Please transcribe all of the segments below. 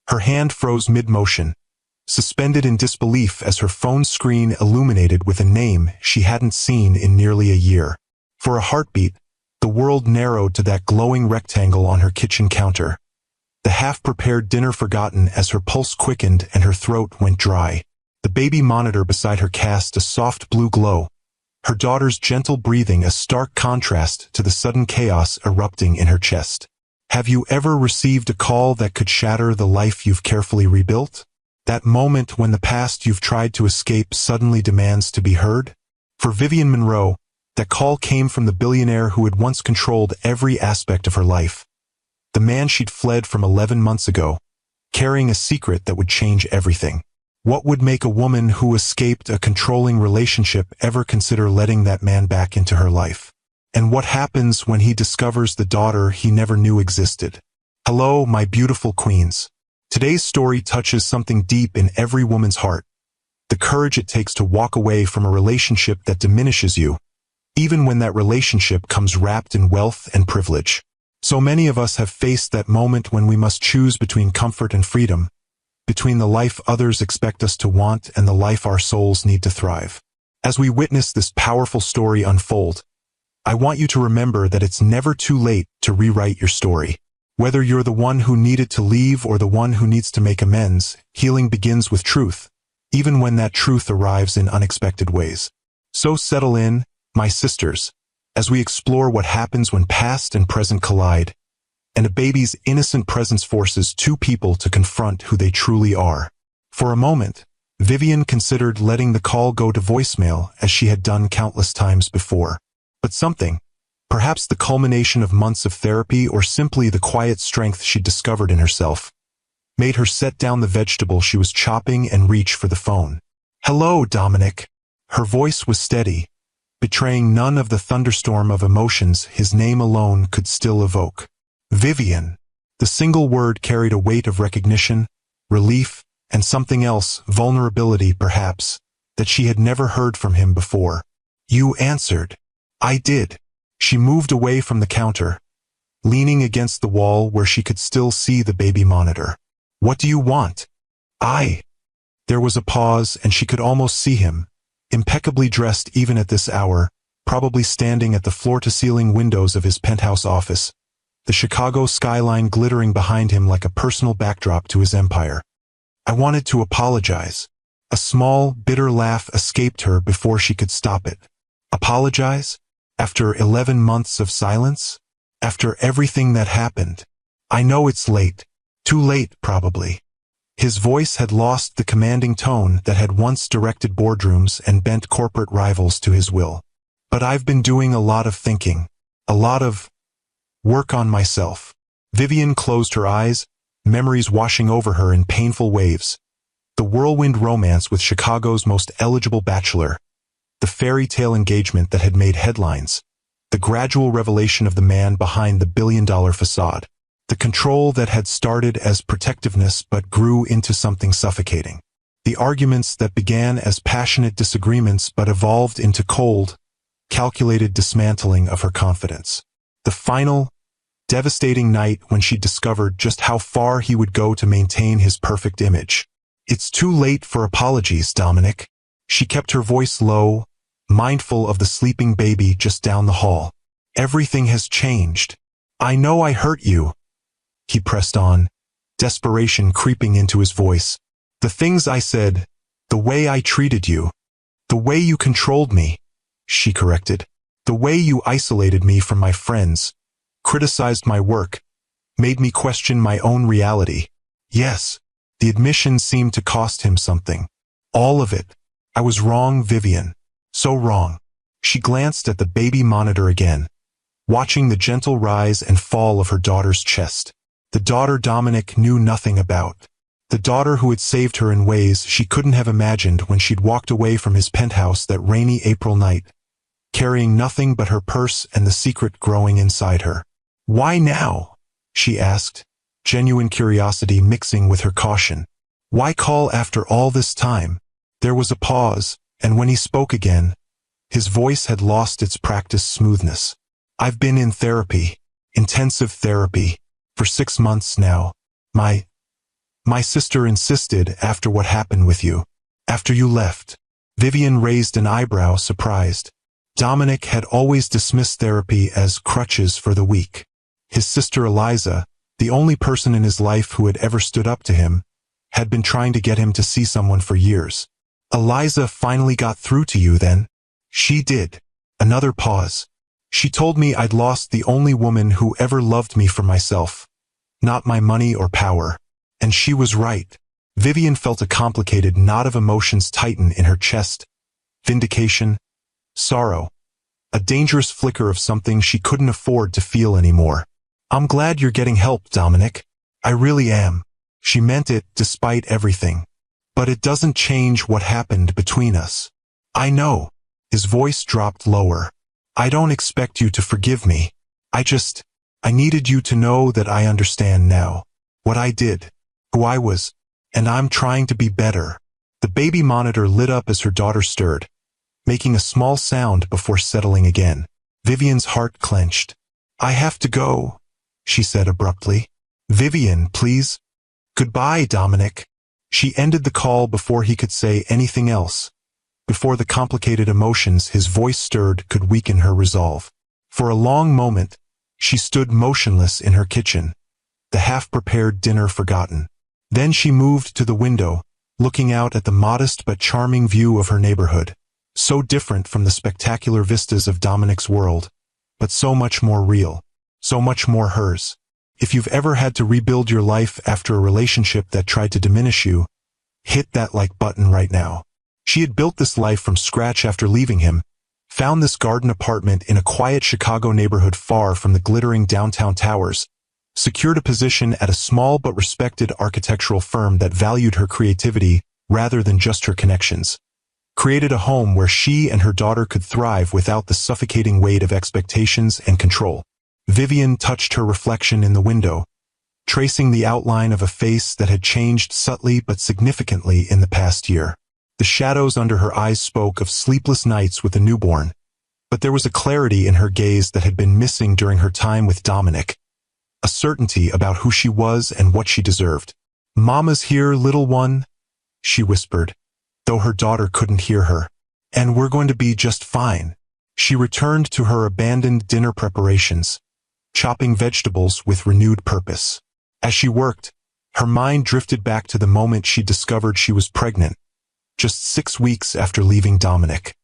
Her hand froze mid-motion, suspended in disbelief as her phone screen illuminated with a name she hadn't seen in nearly a year. For a heartbeat, the world narrowed to that glowing rectangle on her kitchen counter. The half-prepared dinner forgotten as her pulse quickened and her throat went dry. The baby monitor beside her cast a soft blue glow, her daughter's gentle breathing a stark contrast to the sudden chaos erupting in her chest. Have you ever received a call that could shatter the life you've carefully rebuilt? That moment when the past you've tried to escape suddenly demands to be heard? For Vivian Monroe, that call came from the billionaire who had once controlled every aspect of her life. The man she'd fled from 11 months ago, carrying a secret that would change everything. What would make a woman who escaped a controlling relationship ever consider letting that man back into her life? And what happens when he discovers the daughter he never knew existed? Hello, my beautiful queens. Today's story touches something deep in every woman's heart. The courage it takes to walk away from a relationship that diminishes you, even when that relationship comes wrapped in wealth and privilege. So many of us have faced that moment when we must choose between comfort and freedom, between the life others expect us to want and the life our souls need to thrive. As we witness this powerful story unfold, I want you to remember that it's never too late to rewrite your story. Whether you're the one who needed to leave or the one who needs to make amends, healing begins with truth, even when that truth arrives in unexpected ways. So settle in, my sisters, as we explore what happens when past and present collide, and a baby's innocent presence forces two people to confront who they truly are. For a moment, Vivian considered letting the call go to voicemail as she had done countless times before. But something, perhaps the culmination of months of therapy or simply the quiet strength she'd discovered in herself, made her set down the vegetable she was chopping and reach for the phone. "Hello, Dominic." Her voice was steady, betraying none of the thunderstorm of emotions his name alone could still evoke. Vivian. The single word carried a weight of recognition, relief, and something else, vulnerability perhaps, that she had never heard from him before. "You answered." "I did." She moved away from the counter, leaning against the wall where she could still see the baby monitor. "What do you want?" There was a pause and she could almost see him, impeccably dressed even at this hour, probably standing at the floor-to-ceiling windows of his penthouse office, the Chicago skyline glittering behind him like a personal backdrop to his empire. "I wanted to apologize." A small, bitter laugh escaped her before she could stop it. "Apologize? After 11 months of silence? After everything that happened? I know it's late. Too late, probably." His voice had lost the commanding tone that had once directed boardrooms and bent corporate rivals to his will. "But I've been doing a lot of thinking. A lot of work on myself." Vivian closed her eyes, memories washing over her in painful waves. The whirlwind romance with Chicago's most eligible bachelor, the fairy tale engagement that had made headlines, the gradual revelation of the man behind the billion-dollar facade, the control that had started as protectiveness but grew into something suffocating, the arguments that began as passionate disagreements but evolved into cold, calculated dismantling of her confidence. The final, devastating night when she discovered just how far he would go to maintain his perfect image. "It's too late for apologies, Dominic." She kept her voice low, mindful of the sleeping baby just down the hall. "Everything has changed. I know I hurt you." He pressed on, desperation creeping into his voice. "The things I said, the way I treated you, the way you controlled me," she corrected. "The way you isolated me from my friends, criticized my work, made me question my own reality." Yes, the admission seemed to cost him something. All of it. "I was wrong, Vivian. So wrong." She glanced at the baby monitor again, watching the gentle rise and fall of her daughter's chest. The daughter Dominic knew nothing about. The daughter who had saved her in ways she couldn't have imagined when she'd walked away from his penthouse that rainy April night, carrying nothing but her purse and the secret growing inside her. "Why now?" she asked, genuine curiosity mixing with her caution. "Why call after all this time?" There was a pause, and when he spoke again, his voice had lost its practiced smoothness. "I've been in therapy, intensive therapy, for 6 months now. My My sister insisted after what happened with you. After you left. Vivian raised an eyebrow, surprised. Dominic had always dismissed therapy as crutches for the weak. His sister Eliza, the only person in his life who had ever stood up to him, had been trying to get him to see someone for years. Eliza finally got through to you then? She did. Another pause. She told me I'd lost the only woman who ever loved me for myself. Not my money or power. And she was right. Vivian felt a complicated knot of emotions tighten in her chest. Vindication. Sorrow. A dangerous flicker of something she couldn't afford to feel anymore. I'm glad you're getting help, Dominic. I really am. She meant it despite everything. But it doesn't change what happened between us. I know. His voice dropped lower. I don't expect you to forgive me. I needed you to know that I understand now. What I did. Who I was. And I'm trying to be better. The baby monitor lit up as her daughter stirred, making a small sound before settling again. Vivian's heart clenched. I have to go, she said abruptly. Vivian, please. Goodbye, Dominic. She ended the call before he could say anything else. Before the complicated emotions his voice stirred could weaken her resolve. For a long moment, she stood motionless in her kitchen, the half-prepared dinner forgotten. Then she moved to the window, looking out at the modest but charming view of her neighborhood. So different from the spectacular vistas of Dominic's world, but so much more real, so much more hers. If you've ever had to rebuild your life after a relationship that tried to diminish you, hit that like button right now. She had built this life from scratch after leaving him, found this garden apartment in a quiet Chicago neighborhood far from the glittering downtown towers, secured a position at a small but respected architectural firm that valued her creativity rather than just her connections. Created a home where she and her daughter could thrive without the suffocating weight of expectations and control. Vivian touched her reflection in the window, tracing the outline of a face that had changed subtly but significantly in the past year. The shadows under her eyes spoke of sleepless nights with a newborn, but there was a clarity in her gaze that had been missing during her time with Dominic, a certainty about who she was and what she deserved. Mama's here, little one, she whispered, though her daughter couldn't hear her. And we're going to be just fine. She returned to her abandoned dinner preparations, chopping vegetables with renewed purpose. As she worked, her mind drifted back to the moment she discovered she was pregnant, just 6 weeks after leaving Dominic.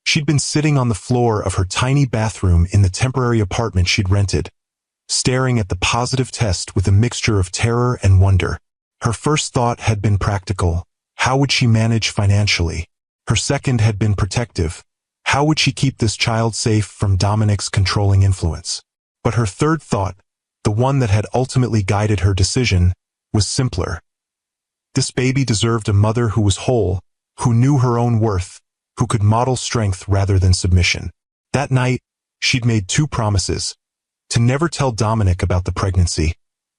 She'd been sitting on the floor of her tiny bathroom in the temporary apartment she'd rented, staring at the positive test with a mixture of terror and wonder. Her first thought had been practical. How would she manage financially? Her second had been protective. How would she keep this child safe from Dominic's controlling influence? But her third thought, the one that had ultimately guided her decision, was simpler. This baby deserved a mother who was whole, who knew her own worth, who could model strength rather than submission. That night, she'd made 2 promises: to never tell Dominic about the pregnancy,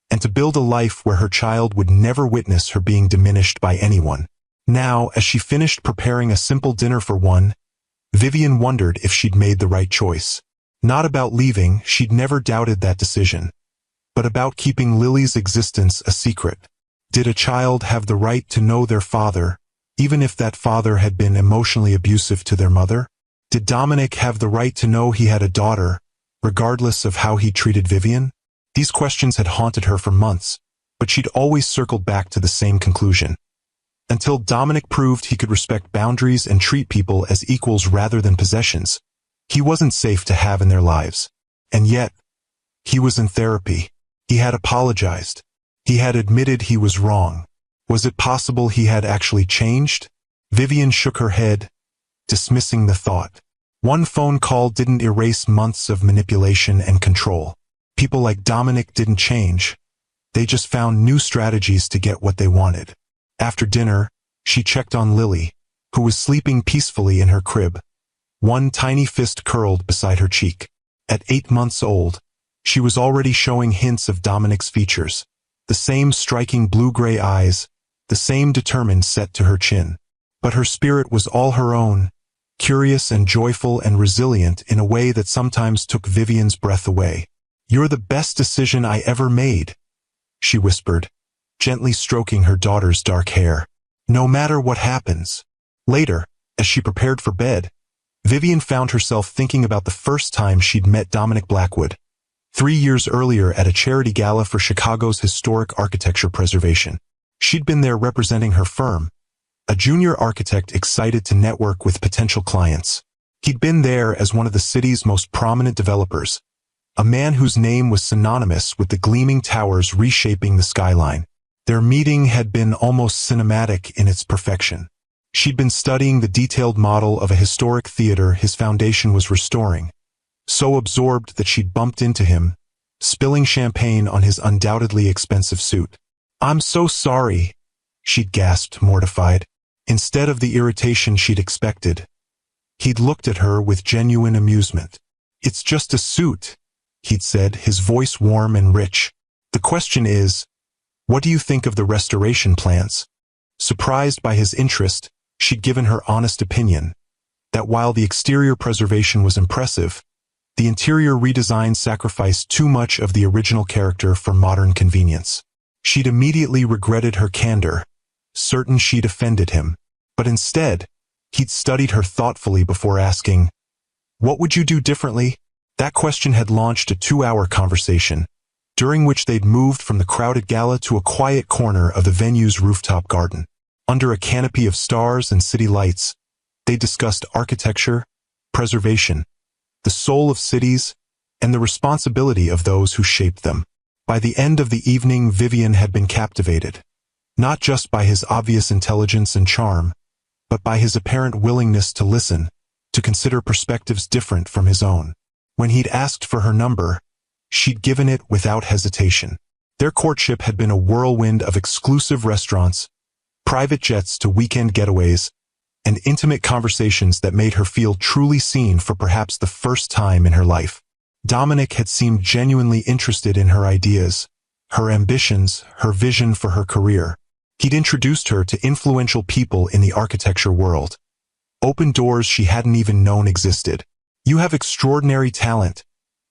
and to build a life where her child would never witness her being diminished by anyone. Now, as she finished preparing a simple dinner for one, Vivian wondered if she'd made the right choice. Not about leaving, she'd never doubted that decision, but about keeping Lily's existence a secret. Did a child have the right to know their father, even if that father had been emotionally abusive to their mother? Did Dominic have the right to know he had a daughter, regardless of how he treated Vivian? These questions had haunted her for months, but she'd always circled back to the same conclusion. Until Dominic proved he could respect boundaries and treat people as equals rather than possessions, he wasn't safe to have in their lives. And yet, he was in therapy. He had apologized. He had admitted he was wrong. Was it possible he had actually changed? Vivian shook her head, dismissing the thought. One phone call didn't erase months of manipulation and control. People like Dominic didn't change. They just found new strategies to get what they wanted. After dinner, she checked on Lily, who was sleeping peacefully in her crib, one tiny fist curled beside her cheek. At 8 months old, she was already showing hints of Dominic's features, the same striking blue-gray eyes, the same determined set to her chin. But her spirit was all her own, curious and joyful and resilient in a way that sometimes took Vivian's breath away. "You're the best decision I ever made," she whispered, gently stroking her daughter's dark hair. No matter what happens. Later, as she prepared for bed, Vivian found herself thinking about the first time she'd met Dominic Blackwood, 3 years earlier at a charity gala for Chicago's historic architecture preservation. She'd been there representing her firm, a junior architect excited to network with potential clients. He'd been there as one of the city's most prominent developers, a man whose name was synonymous with the gleaming towers reshaping the skyline. Their meeting had been almost cinematic in its perfection. She'd been studying the detailed model of a historic theater his foundation was restoring, so absorbed that she'd bumped into him, spilling champagne on his undoubtedly expensive suit. "I'm so sorry," she'd gasped, mortified. Instead of the irritation she'd expected, he'd looked at her with genuine amusement. "It's just a suit," he'd said, his voice warm and rich. "The question is, what do you think of the restoration plans?" Surprised by his interest, she'd given her honest opinion, that while the exterior preservation was impressive, the interior redesign sacrificed too much of the original character for modern convenience. She'd immediately regretted her candor, certain she'd offended him. But instead, he'd studied her thoughtfully before asking, "What would you do differently?" That question had launched a 2-hour conversation, during which they'd moved from the crowded gala to a quiet corner of the venue's rooftop garden. Under a canopy of stars and city lights, they discussed architecture, preservation, the soul of cities, and the responsibility of those who shaped them. By the end of the evening, Vivian had been captivated, not just by his obvious intelligence and charm, but by his apparent willingness to listen, to consider perspectives different from his own. When he'd asked for her number, she'd given it without hesitation. Their courtship had been a whirlwind of exclusive restaurants, private jets to weekend getaways, and intimate conversations that made her feel truly seen for perhaps the first time in her life. Dominic had seemed genuinely interested in her ideas, her ambitions, her vision for her career. He'd introduced her to influential people in the architecture world, opened doors she hadn't even known existed. "You have extraordinary talent,"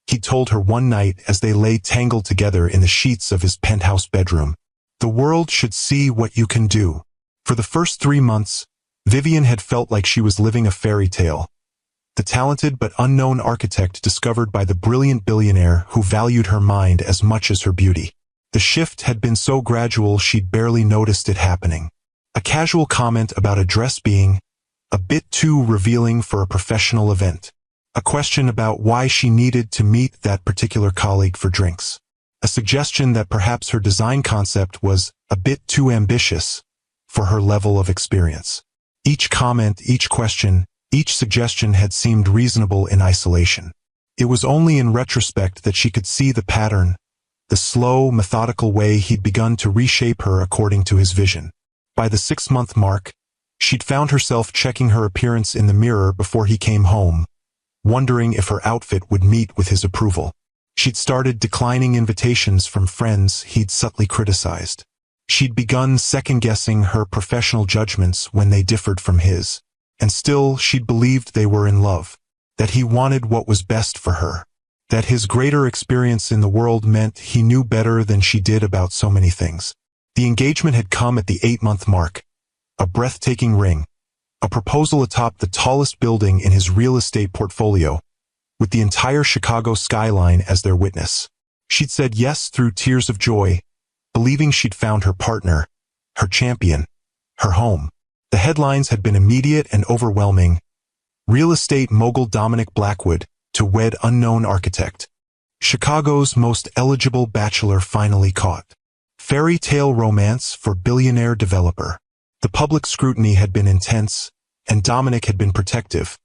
he'd told her one night as they lay tangled together in the sheets of his penthouse bedroom. "The world should see what you can do." For the first 3 months, Vivian had felt like she was living a fairy tale, the talented but unknown architect discovered by the brilliant billionaire who valued her mind as much as her beauty. The shift had been so gradual she'd barely noticed it happening. A casual comment about a dress being a bit too revealing for a professional event. A question about why she needed to meet that particular colleague for drinks. A suggestion that perhaps her design concept was a bit too ambitious for her level of experience. Each comment, each question, each suggestion had seemed reasonable in isolation. It was only in retrospect that she could see the pattern, the slow, methodical way he'd begun to reshape her according to his vision. By the 6-month mark, she'd found herself checking her appearance in the mirror before he came home, wondering if her outfit would meet with his approval. She'd started declining invitations from friends he'd subtly criticized. She'd begun second-guessing her professional judgments when they differed from his. And still, she'd believed they were in love, that he wanted what was best for her, that his greater experience in the world meant he knew better than she did about so many things. The engagement had come at the 8-month mark, a breathtaking ring, a proposal atop the tallest building in his real estate portfolio, with the entire Chicago skyline as their witness. She'd said yes through tears of joy, believing she'd found her partner, her champion, her home. The headlines had been immediate and overwhelming. Real estate mogul Dominic Blackwood to wed unknown architect. Chicago's most eligible bachelor finally caught. Fairy tale romance for billionaire developer. The public scrutiny had been intense, and Dominic had been protective,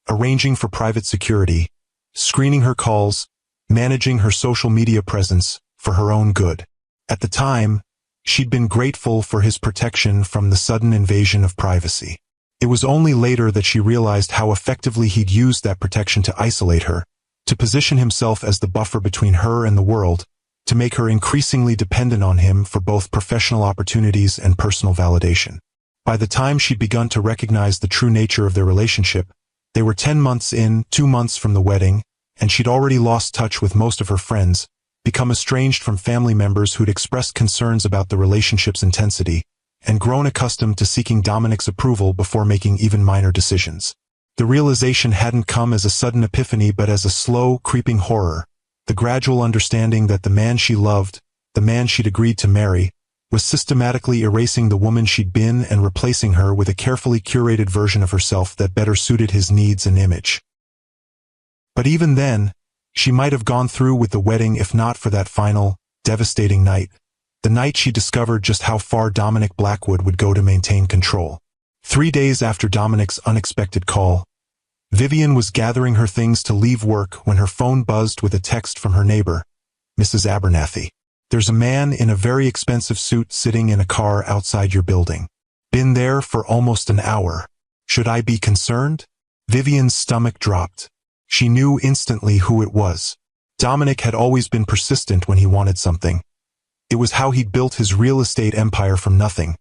arranging for private security, screening her calls, managing her social media presence for her own good. At the time, she'd been grateful for his protection from the sudden invasion of privacy. It was only later that she realized how effectively he'd used that protection to isolate her, to position himself as the buffer between her and the world, to make her increasingly dependent on him for both professional opportunities and personal validation. By the time she'd begun to recognize the true nature of their relationship, they were 10 months in, 2 months from the wedding, and she'd already lost touch with most of her friends, become estranged from family members who'd expressed concerns about the relationship's intensity, and grown accustomed to seeking Dominic's approval before making even minor decisions. The realization hadn't come as a sudden epiphany but as a slow, creeping horror, the gradual understanding that the man she loved, the man she'd agreed to marry, was systematically erasing the woman she'd been and replacing her with a carefully curated version of herself that better suited his needs and image. But even then, she might have gone through with the wedding if not for that final, devastating night, the night she discovered just how far Dominic Blackwood would go to maintain control. 3 days after Dominic's unexpected call, Vivian was gathering her things to leave work when her phone buzzed with a text from her neighbor, Mrs. Abernathy. "There's a man in a very expensive suit sitting in a car outside your building. Been there for almost an hour. Should I be concerned?" Vivian's stomach dropped. She knew instantly who it was. Dominic had always been persistent when he wanted something. It was how he'd built his real estate empire from nothing,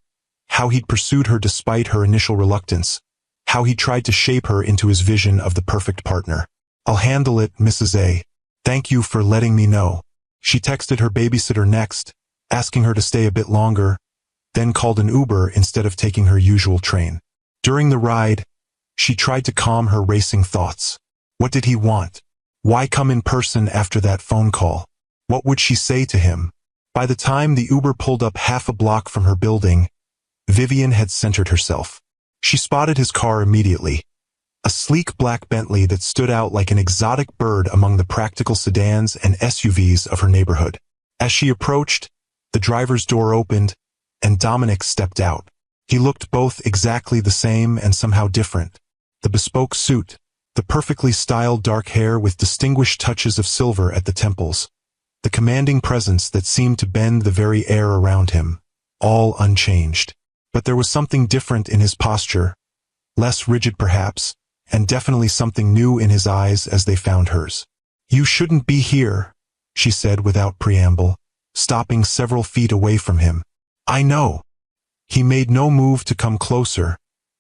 how he'd pursued her despite her initial reluctance, how he tried to shape her into his vision of the perfect partner. "I'll handle it, Mrs. A. Thank you for letting me know." She texted her babysitter next, asking her to stay a bit longer, then called an Uber instead of taking her usual train. During the ride, she tried to calm her racing thoughts. What did he want? Why come in person after that phone call? What would she say to him? By the time the Uber pulled up half a block from her building, Vivian had centered herself. She spotted his car immediately, a sleek black Bentley that stood out like an exotic bird among the practical sedans and SUVs of her neighborhood. As she approached, the driver's door opened, and Dominic stepped out. He looked both exactly the same and somehow different. The bespoke suit, the perfectly styled dark hair with distinguished touches of silver at the temples, the commanding presence that seemed to bend the very air around him, all unchanged. But there was something different in his posture, less rigid perhaps, and definitely something new in his eyes as they found hers. "You shouldn't be here," she said without preamble, stopping several feet away from him. "I know." He made no move to come closer,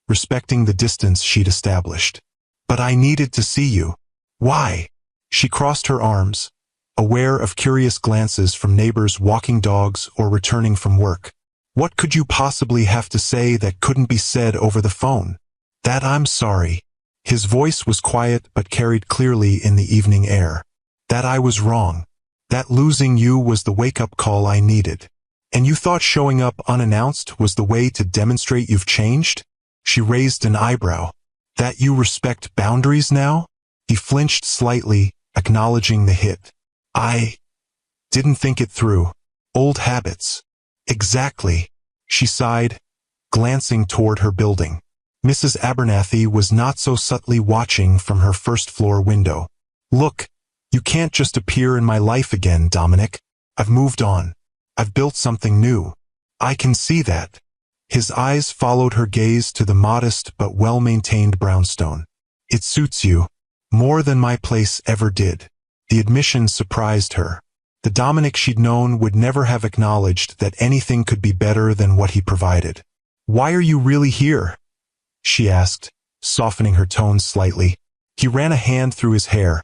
respecting the distance she'd established. "But I needed to see you." "Why?" She crossed her arms, aware of curious glances from neighbors walking dogs or returning from work. "What could you possibly have to say that couldn't be said over the phone?" "That I'm sorry." His voice was quiet but carried clearly in the evening air. "That I was wrong. That losing you was the wake-up call I needed. And you thought showing up unannounced was the way to demonstrate you've changed?" She raised an eyebrow. "That you respect boundaries now?" He flinched slightly, acknowledging the hit. "I didn't think it through. Old habits." "Exactly," she sighed, glancing toward her building. Mrs. Abernathy was not so subtly watching from her first-floor window. "Look, you can't just appear in my life again, Dominic. I've moved on. I've built something new. I can see that." His eyes followed her gaze to the modest but well-maintained brownstone. "It suits you, more than my place ever did." The admission surprised her. The Dominic she'd known would never have acknowledged that anything could be better than what he provided. "Why are you really here?" she asked, softening her tone slightly. He ran a hand through his hair,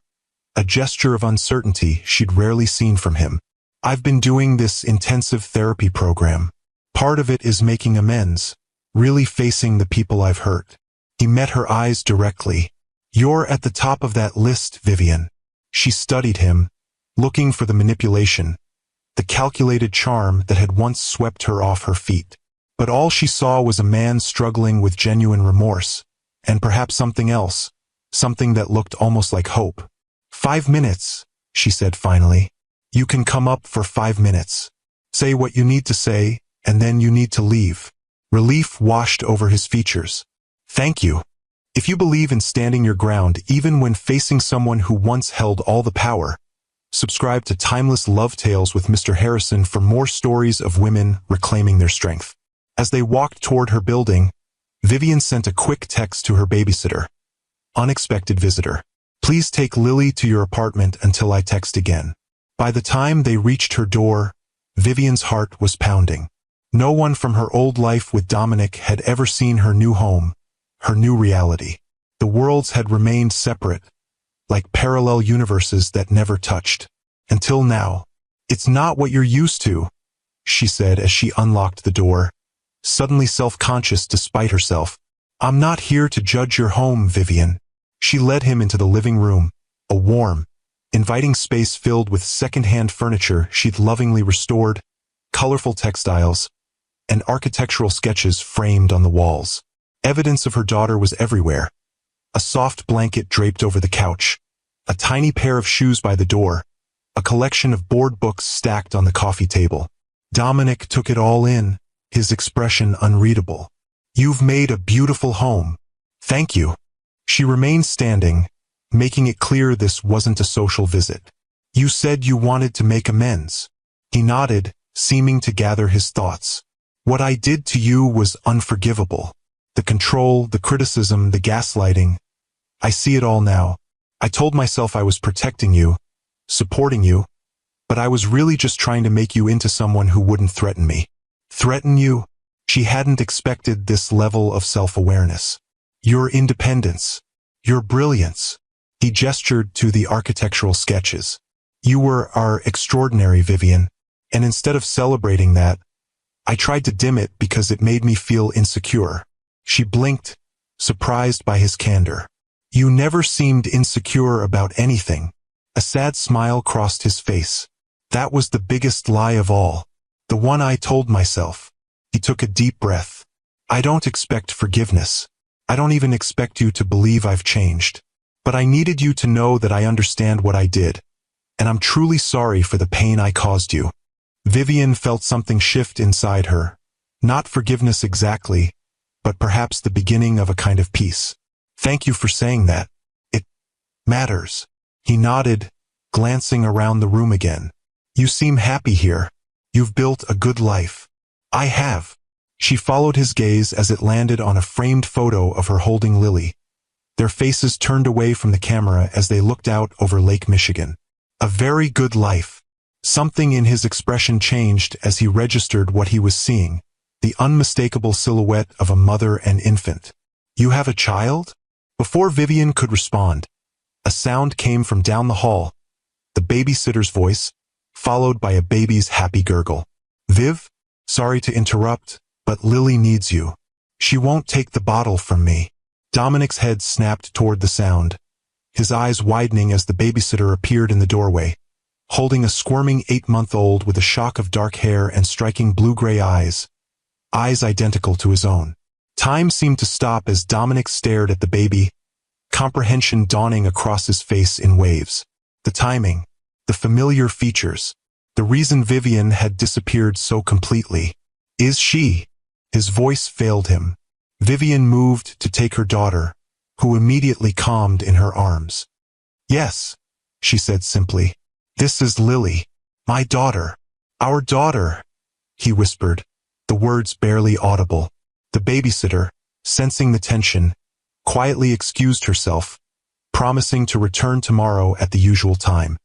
a gesture of uncertainty she'd rarely seen from him. "I've been doing this intensive therapy program. Part of it is making amends, really facing the people I've hurt." He met her eyes directly. "You're at the top of that list, Vivian." She studied him, looking for the manipulation, the calculated charm that had once swept her off her feet. But all she saw was a man struggling with genuine remorse, and perhaps something else, something that looked almost like hope. "5 minutes," she said finally. "You can come up for 5 minutes. Say what you need to say, and then you need to leave." Relief washed over his features. "Thank you. If you believe in standing your ground even when facing someone who once held all the power, subscribe to Timeless Love Tales with Mr. Harrison for more stories of women reclaiming their strength." As they walked toward her building, Vivian sent a quick text to her babysitter. "Unexpected visitor. Please take Lily to your apartment until I text again." By the time they reached her door, Vivian's heart was pounding. No one from her old life with Dominic had ever seen her new home, her new reality. The worlds had remained separate, like parallel universes that never touched. Until now. It's not what you're used to, she said as she unlocked the door, suddenly self-conscious despite herself. I'm not here to judge your home, Vivian. She led him into the living room, a warm, inviting space filled with second-hand furniture she'd lovingly restored, colorful textiles, and architectural sketches framed on the walls. Evidence of her daughter was everywhere. A soft blanket draped over the couch, a tiny pair of shoes by the door, a collection of board books stacked on the coffee table. Dominic took it all in, his expression unreadable. You've made a beautiful home. Thank you. She remained standing, making it clear this wasn't a social visit. You said you wanted to make amends. He nodded, seeming to gather his thoughts. What I did to you was unforgivable. The control, the criticism, the gaslighting. I see it all now. I told myself I was protecting you, supporting you, but I was really just trying to make you into someone who wouldn't threaten me. Threaten you? She hadn't expected this level of self-awareness. Your independence. Your brilliance. He gestured to the architectural sketches. You are extraordinary, Vivian, and instead of celebrating that, I tried to dim it because it made me feel insecure. She blinked, surprised by his candor. You never seemed insecure about anything. A sad smile crossed his face. That was the biggest lie of all. The one I told myself. He took a deep breath. I don't expect forgiveness. I don't even expect you to believe I've changed. But I needed you to know that I understand what I did, and I'm truly sorry for the pain I caused you. Vivian felt something shift inside her. Not forgiveness exactly, but perhaps the beginning of a kind of peace. Thank you for saying that. It matters. He nodded, glancing around the room again. You seem happy here. You've built a good life. I have. She followed his gaze as it landed on a framed photo of her holding Lily. Their faces turned away from the camera as they looked out over Lake Michigan. A very good life. Something in his expression changed as he registered what he was seeing, the unmistakable silhouette of a mother and infant. You have a child? Before Vivian could respond, a sound came from down the hall, the babysitter's voice, followed by a baby's happy gurgle. Viv? Sorry to interrupt, but Lily needs you. She won't take the bottle from me. Dominic's head snapped toward the sound, his eyes widening as the babysitter appeared in the doorway, holding a squirming 8-month-old with a shock of dark hair and striking blue-gray eyes identical to his own. Time seemed to stop as Dominic stared at the baby, comprehension dawning across his face in waves. The timing, the familiar features, the reason Vivian had disappeared so completely. Is she? His voice failed him. Vivian moved to take her daughter, who immediately calmed in her arms. Yes, she said simply. This is Lily, my daughter. Our daughter, he whispered, the words barely audible. The babysitter, sensing the tension, quietly excused herself, promising to return tomorrow at the usual time.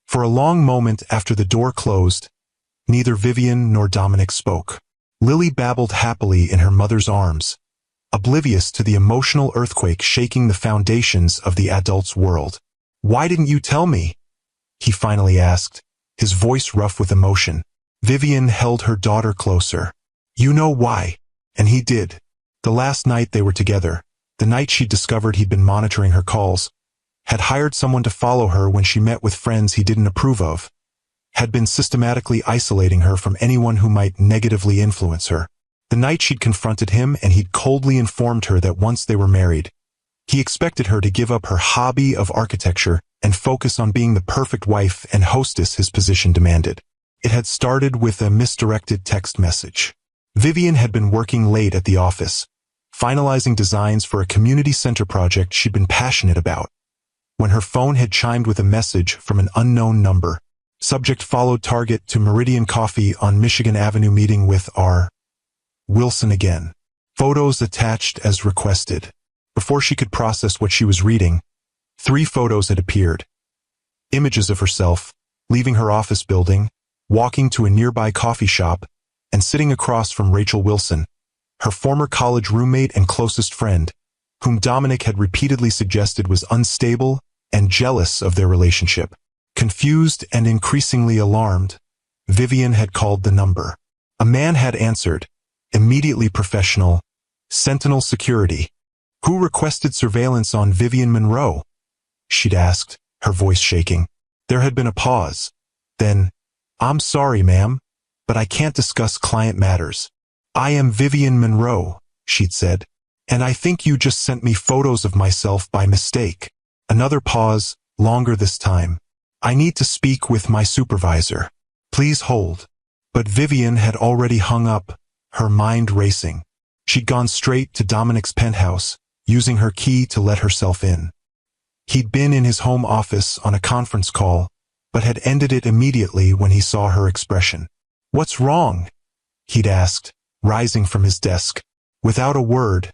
For a long moment after the door closed, neither Vivian nor Dominic spoke. Lily babbled happily in her mother's arms, oblivious to the emotional earthquake shaking the foundations of the adult's world. Why didn't you tell me? He finally asked, his voice rough with emotion. Vivian held her daughter closer. You know why. And he did. The last night they were together, the night she discovered he'd been monitoring her calls, had hired someone to follow her when she met with friends he didn't approve of, had been systematically isolating her from anyone who might negatively influence her. The night she'd confronted him and he'd coldly informed her that once they were married, he expected her to give up her hobby of architecture and focus on being the perfect wife and hostess his position demanded. It had started with a misdirected text message. Vivian had been working late at the office, finalizing designs for a community center project she'd been passionate about, when her phone had chimed with a message from an unknown number. Subject followed target to Meridian Coffee on Michigan Avenue meeting with R. Wilson again. Photos attached as requested. Before she could process what she was reading, 3 photos had appeared. Images of herself, leaving her office building, walking to a nearby coffee shop, and sitting across from Rachel Wilson, her former college roommate and closest friend, whom Dominic had repeatedly suggested was unstable and jealous of their relationship. Confused and increasingly alarmed, Vivian had called the number. A man had answered, immediately professional, Sentinel Security. Who requested surveillance on Vivian Monroe? She'd asked, her voice shaking. There had been a pause. Then, I'm sorry, ma'am, but I can't discuss client matters. I am Vivian Monroe, she'd said, and I think you just sent me photos of myself by mistake. Another pause, longer this time. I need to speak with my supervisor. Please hold. But Vivian had already hung up, her mind racing. She'd gone straight to Dominic's penthouse, using her key to let herself in. He'd been in his home office on a conference call, but had ended it immediately when he saw her expression. What's wrong? He'd asked, rising from his desk. Without a word,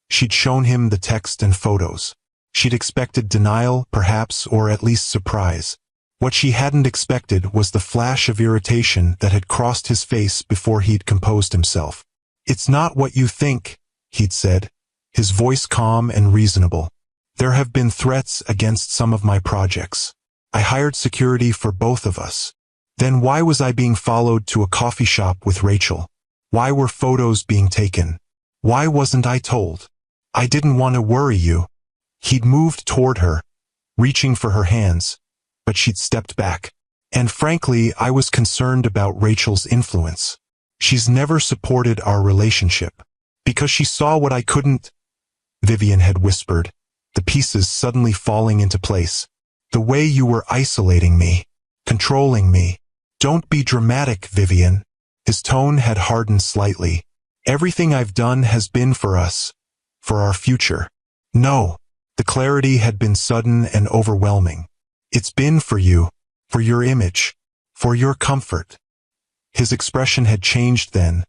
she'd shown him the text and photos. She'd expected denial, perhaps, or at least surprise. What she hadn't expected was the flash of irritation that had crossed his face before he'd composed himself. It's not what you think, he'd said, his voice calm and reasonable. There have been threats against some of my projects. I hired security for both of us. Then why was I being followed to a coffee shop with Rachel? Why were photos being taken? Why wasn't I told? I didn't want to worry you. He'd moved toward her, reaching for her hands, but she'd stepped back. And frankly, I was concerned about Rachel's influence. She's never supported our relationship. Because she saw what I couldn't, Vivian had whispered, the pieces suddenly falling into place. The way you were isolating me, controlling me. Don't be dramatic, Vivian. His tone had hardened slightly. Everything I've done has been for us, for our future. No. The clarity had been sudden and overwhelming. It's been for you, for your image, for your comfort. His expression had changed then,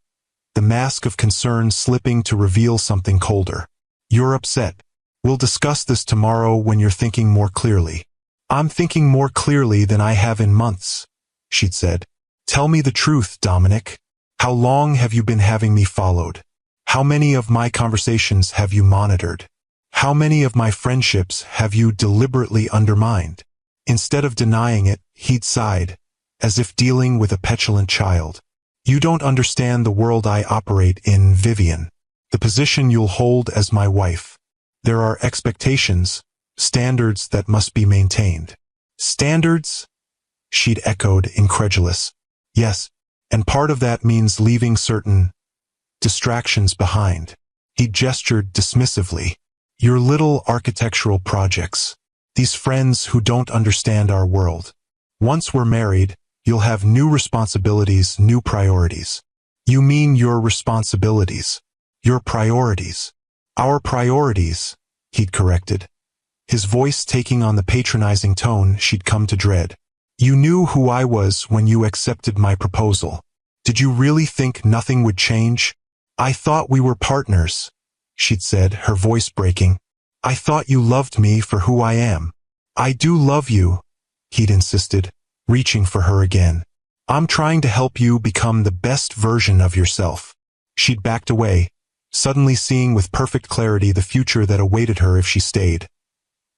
the mask of concern slipping to reveal something colder. You're upset. We'll discuss this tomorrow when you're thinking more clearly. I'm thinking more clearly than I have in months, she'd said. Tell me the truth, Dominic. How long have you been having me followed? How many of my conversations have you monitored? How many of my friendships have you deliberately undermined? Instead of denying it, he'd sighed, as if dealing with a petulant child. You don't understand the world I operate in, Vivian. The position you'll hold as my wife. There are expectations, standards that must be maintained. Standards? She'd echoed, incredulous. Yes, and part of that means leaving certain distractions behind. He gestured dismissively. Your little architectural projects. These friends who don't understand our world. Once we're married, you'll have new responsibilities, new priorities. You mean your responsibilities. Your priorities. Our priorities, he'd corrected. His voice taking on the patronizing tone she'd come to dread. You knew who I was when you accepted my proposal. Did you really think nothing would change? I thought we were partners, she'd said, her voice breaking. I thought you loved me for who I am. I do love you, he'd insisted, reaching for her again. I'm trying to help you become the best version of yourself. She'd backed away, suddenly seeing with perfect clarity the future that awaited her if she stayed.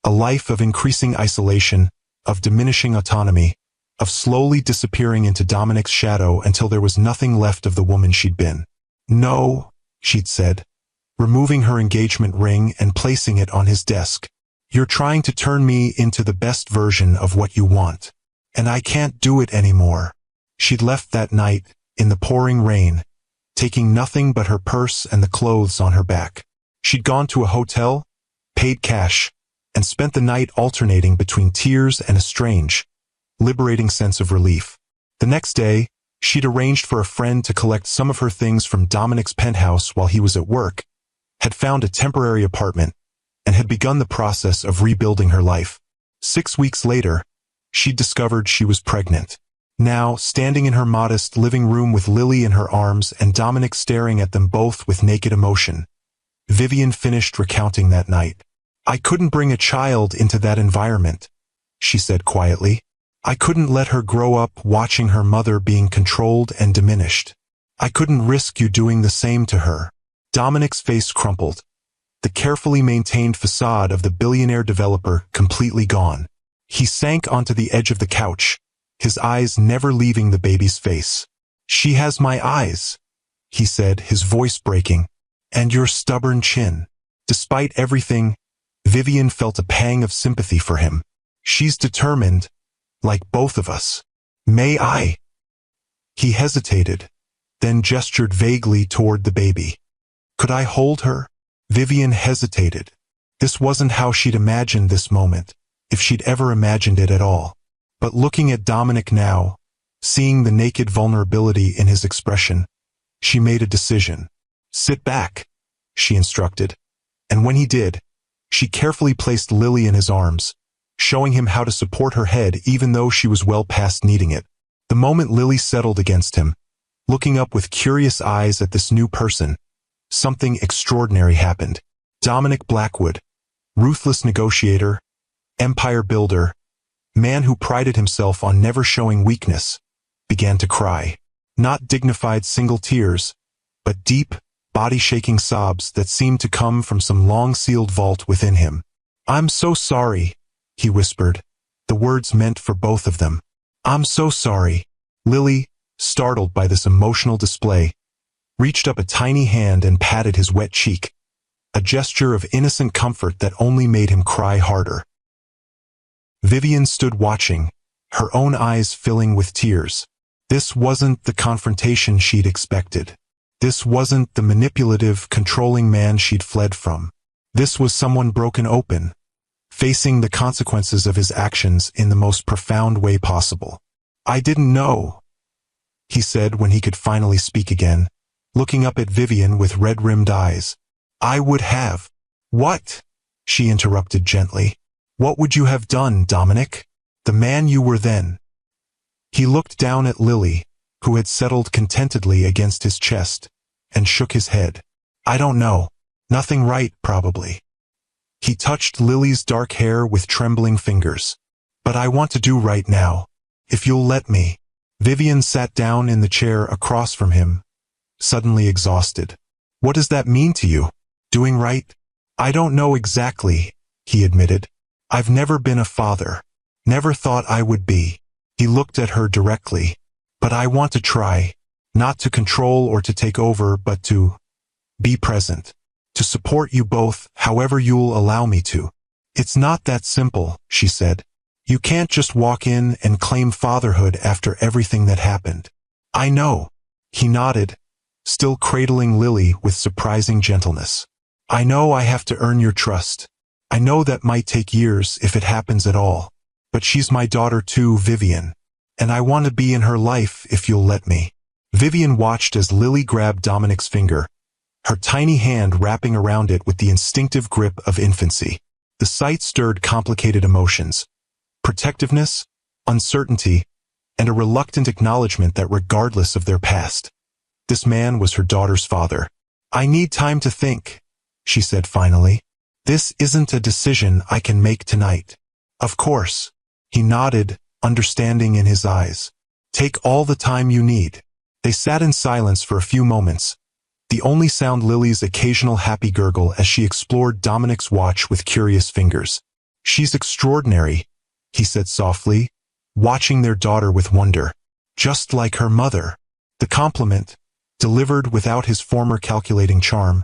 A life of increasing isolation, of diminishing autonomy, of slowly disappearing into Dominic's shadow until there was nothing left of the woman she'd been. No, she'd said, removing her engagement ring and placing it on his desk. You're trying to turn me into the best version of what you want. And I can't do it anymore. She'd left that night, in the pouring rain, taking nothing but her purse and the clothes on her back. She'd gone to a hotel, paid cash, and spent the night alternating between tears and a strange, liberating sense of relief. The next day, she'd arranged for a friend to collect some of her things from Dominic's penthouse while he was at work, had found a temporary apartment, and had begun the process of rebuilding her life. 6 weeks later, she'd discovered she was pregnant. Now, standing in her modest living room with Lily in her arms and Dominic staring at them both with naked emotion, Vivian finished recounting that night. I couldn't bring a child into that environment, she said quietly. I couldn't let her grow up watching her mother being controlled and diminished. I couldn't risk you doing the same to her. Dominic's face crumpled, the carefully maintained facade of the billionaire developer completely gone. He sank onto the edge of the couch, his eyes never leaving the baby's face. "She has my eyes," he said, his voice breaking, "and your stubborn chin." Despite everything, Vivian felt a pang of sympathy for him. "She's determined, like both of us. May I?" He hesitated, then gestured vaguely toward the baby. "Could I hold her?" Vivian hesitated. This wasn't how she'd imagined this moment, if she'd ever imagined it at all. But looking at Dominic now, seeing the naked vulnerability in his expression, she made a decision. "Sit back," she instructed. And when he did, she carefully placed Lily in his arms, showing him how to support her head even though she was well past needing it. The moment Lily settled against him, looking up with curious eyes at this new person, something extraordinary happened. Dominic Blackwood, ruthless negotiator, empire builder, man who prided himself on never showing weakness, began to cry. Not dignified single tears, but deep, body-shaking sobs that seemed to come from some long-sealed vault within him. "I'm so sorry," he whispered, the words meant for both of them. "I'm so sorry." Lily, startled by this emotional display, reached up a tiny hand and patted his wet cheek, a gesture of innocent comfort that only made him cry harder. Vivian stood watching, her own eyes filling with tears. This wasn't the confrontation she'd expected. This wasn't the manipulative, controlling man she'd fled from. This was someone broken open, facing the consequences of his actions in the most profound way possible. "I didn't know," he said when he could finally speak again, looking up at Vivian with red-rimmed eyes. "I would have." "What?" she interrupted gently. "What would you have done, Dominic? The man you were then." He looked down at Lily, who had settled contentedly against his chest, and shook his head. "I don't know. Nothing right, probably." He touched Lily's dark hair with trembling fingers. "But I want to do right now, if you'll let me." Vivian sat down in the chair across from him, suddenly exhausted. "What does that mean to you? Doing right?" "I don't know exactly," he admitted. "I've never been a father. Never thought I would be." He looked at her directly. "But I want to try. Not to control or to take over, but to be present. To support you both, however you'll allow me to." "It's not that simple," she said. "You can't just walk in and claim fatherhood after everything that happened." "I know." He nodded, still cradling Lily with surprising gentleness. "I know I have to earn your trust. I know that might take years if it happens at all. But she's my daughter too, Vivian. And I want to be in her life if you'll let me." Vivian watched as Lily grabbed Dominic's finger, her tiny hand wrapping around it with the instinctive grip of infancy. The sight stirred complicated emotions: protectiveness, uncertainty, and a reluctant acknowledgement that regardless of their past, this man was her daughter's father. "I need time to think," she said finally. "This isn't a decision I can make tonight." "Of course." He nodded, understanding in his eyes. "Take all the time you need." They sat in silence for a few moments, the only sound Lily's occasional happy gurgle as she explored Dominic's watch with curious fingers. "She's extraordinary," he said softly, watching their daughter with wonder. "Just like her mother." The compliment, delivered without his former calculating charm,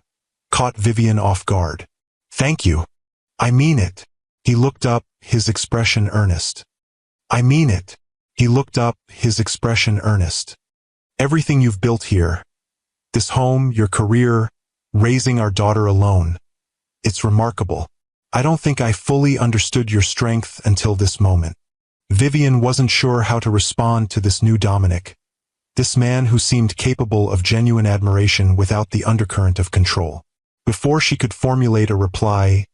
caught Vivian off guard. "Thank you. I mean it." He looked up, his expression earnest. "I mean it." He looked up, his expression earnest. "Everything you've built here, this home, your career, raising our daughter alone, it's remarkable. I don't think I fully understood your strength until this moment." Vivian wasn't sure how to respond to this new Dominic, this man who seemed capable of genuine admiration without the undercurrent of control. Before she could formulate a reply,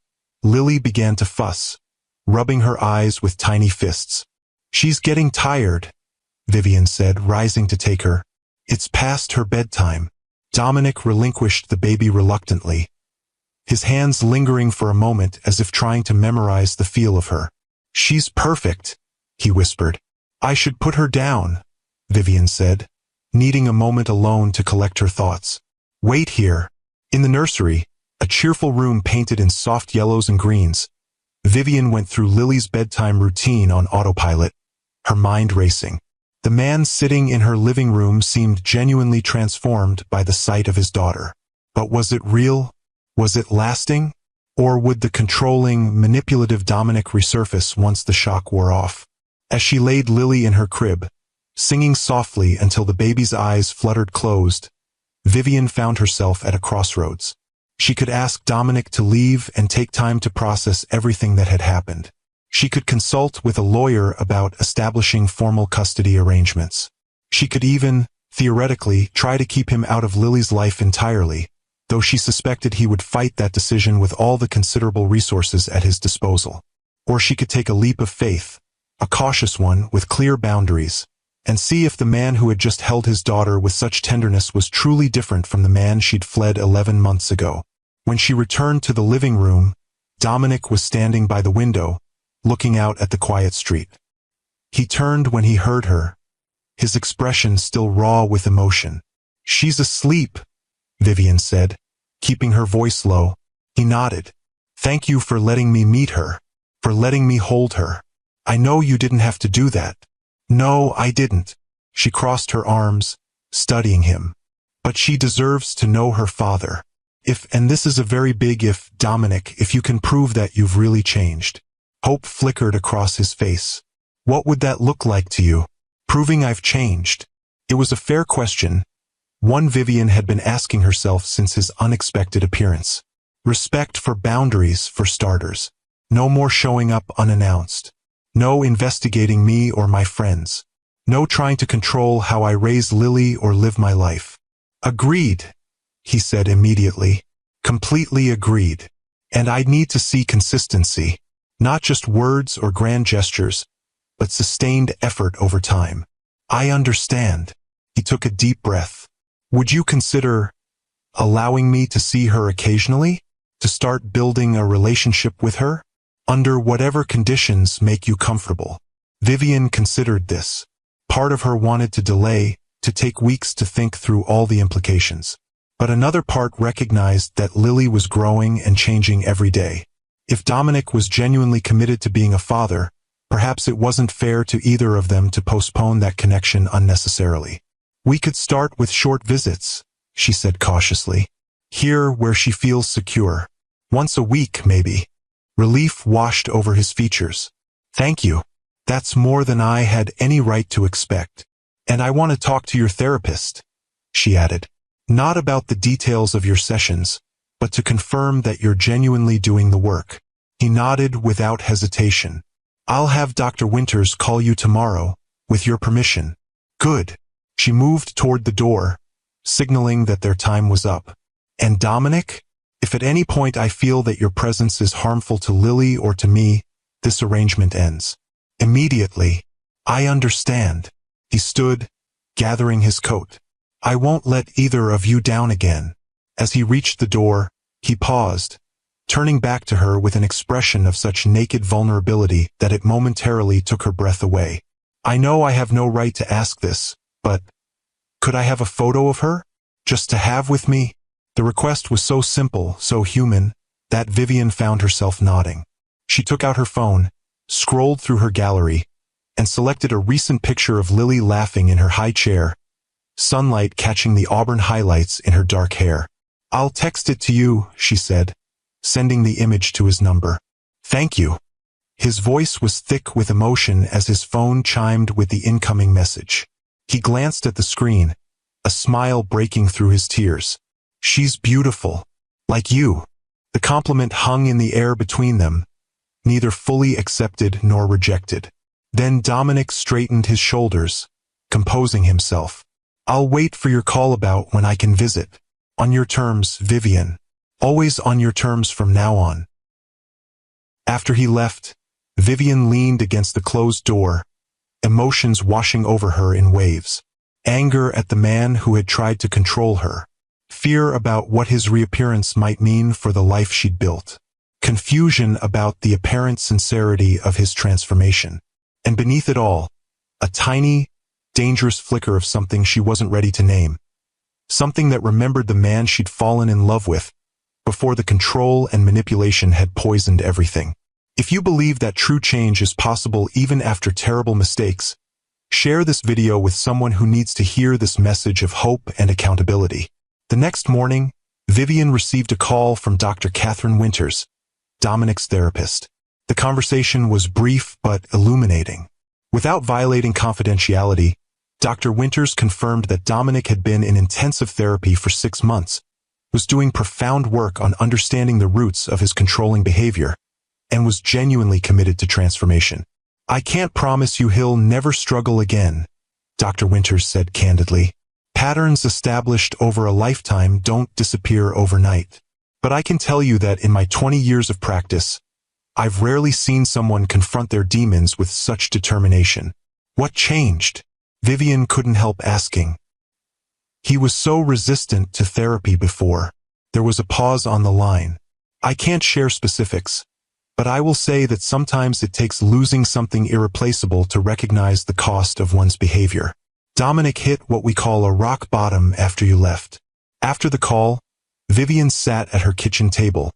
Lily began to fuss, rubbing her eyes with tiny fists. "She's getting tired," Vivian said, rising to take her. "It's past her bedtime." Dominic relinquished the baby reluctantly, his hands lingering for a moment as if trying to memorize the feel of her. "She's perfect," he whispered. "I should put her down," Vivian said, needing a moment alone to collect her thoughts. "Wait here." In the nursery, a cheerful room painted in soft yellows and greens, Vivian went through Lily's bedtime routine on autopilot, her mind racing. The man sitting in her living room seemed genuinely transformed by the sight of his daughter. But was it real? Was it lasting? Or would the controlling, manipulative Dominic resurface once the shock wore off? As she laid Lily in her crib, singing softly until the baby's eyes fluttered closed, Vivian found herself at a crossroads. She could ask Dominic to leave and take time to process everything that had happened. She could consult with a lawyer about establishing formal custody arrangements. She could even, theoretically, try to keep him out of Lily's life entirely, though she suspected he would fight that decision with all the considerable resources at his disposal. Or she could take a leap of faith, a cautious one with clear boundaries, and see if the man who had just held his daughter with such tenderness was truly different from the man she'd fled 11 months ago. When she returned to the living room, Dominic was standing by the window, looking out at the quiet street. He turned when he heard her, his expression still raw with emotion. "She's asleep," Vivian said, keeping her voice low. He nodded. "Thank you for letting me meet her, for letting me hold her. I know you didn't have to do that." "No, I didn't." She crossed her arms, studying him. "But she deserves to know her father. And this is a very big if, Dominic, if you can prove that you've really changed." Hope flickered across his face. "What would that look like to you? Proving I've changed?" It was a fair question, one Vivian had been asking herself since his unexpected appearance. Respect for boundaries, for starters. No more showing up unannounced. No investigating me or my friends. No trying to control how I raise Lily or live my life. "Agreed," he said immediately. "Completely agreed. And I need to see consistency. Not just words or grand gestures, but sustained effort over time." "I understand." He took a deep breath. "Would you consider allowing me to see her occasionally? To start building a relationship with her? Under whatever conditions make you comfortable." Vivian considered this. Part of her wanted to delay, to take weeks to think through all the implications. But another part recognized that Lily was growing and changing every day. If Dominic was genuinely committed to being a father, perhaps it wasn't fair to either of them to postpone that connection unnecessarily. "We could start with short visits," she said cautiously. "Here where she feels secure. Once a week, maybe." Relief washed over his features. "Thank you. That's more than I had any right to expect. And I want to talk to your therapist," she added. "Not about the details of your sessions, but to confirm that you're genuinely doing the work." He nodded without hesitation. "I'll have Dr. Winters call you tomorrow, with your permission." "Good." She moved toward the door, signaling that their time was up. "And Dominic? If at any point I feel that your presence is harmful to Lily or to me, this arrangement ends." Immediately. "I understand." He stood, gathering his coat. "I won't let either of you down again." As he reached the door, he paused, turning back to her with an expression of such naked vulnerability that it momentarily took her breath away. "I know I have no right to ask this, but could I have a photo of her? Just to have with me?" The request was so simple, so human, that Vivian found herself nodding. She took out her phone, scrolled through her gallery, and selected a recent picture of Lily laughing in her high chair, sunlight catching the auburn highlights in her dark hair. "I'll text it to you," she said, sending the image to his number. "Thank you." His voice was thick with emotion as his phone chimed with the incoming message. He glanced at the screen, a smile breaking through his tears. "She's beautiful. Like you." The compliment hung in the air between them, neither fully accepted nor rejected. Then Dominic straightened his shoulders, composing himself. "I'll wait for your call about when I can visit. On your terms, Vivian. Always on your terms from now on." After he left, Vivian leaned against the closed door, emotions washing over her in waves. Anger at the man who had tried to control her. Fear about what his reappearance might mean for the life she'd built. Confusion about the apparent sincerity of his transformation. And beneath it all, a tiny, dangerous flicker of something she wasn't ready to name. Something that remembered the man she'd fallen in love with, before the control and manipulation had poisoned everything. If you believe that true change is possible even after terrible mistakes, share this video with someone who needs to hear this message of hope and accountability. The next morning, Vivian received a call from Dr. Catherine Winters, Dominic's therapist. The conversation was brief but illuminating. Without violating confidentiality, Dr. Winters confirmed that Dominic had been in intensive therapy for 6 months, was doing profound work on understanding the roots of his controlling behavior, and was genuinely committed to transformation. "I can't promise you he'll never struggle again," Dr. Winters said candidly. "Patterns established over a lifetime don't disappear overnight. But I can tell you that in my 20 years of practice, I've rarely seen someone confront their demons with such determination." "What changed?" Vivian couldn't help asking. "He was so resistant to therapy before." There was a pause on the line. "I can't share specifics, but I will say that sometimes it takes losing something irreplaceable to recognize the cost of one's behavior. Dominic hit what we call a rock bottom after you left." After the call, Vivian sat at her kitchen table,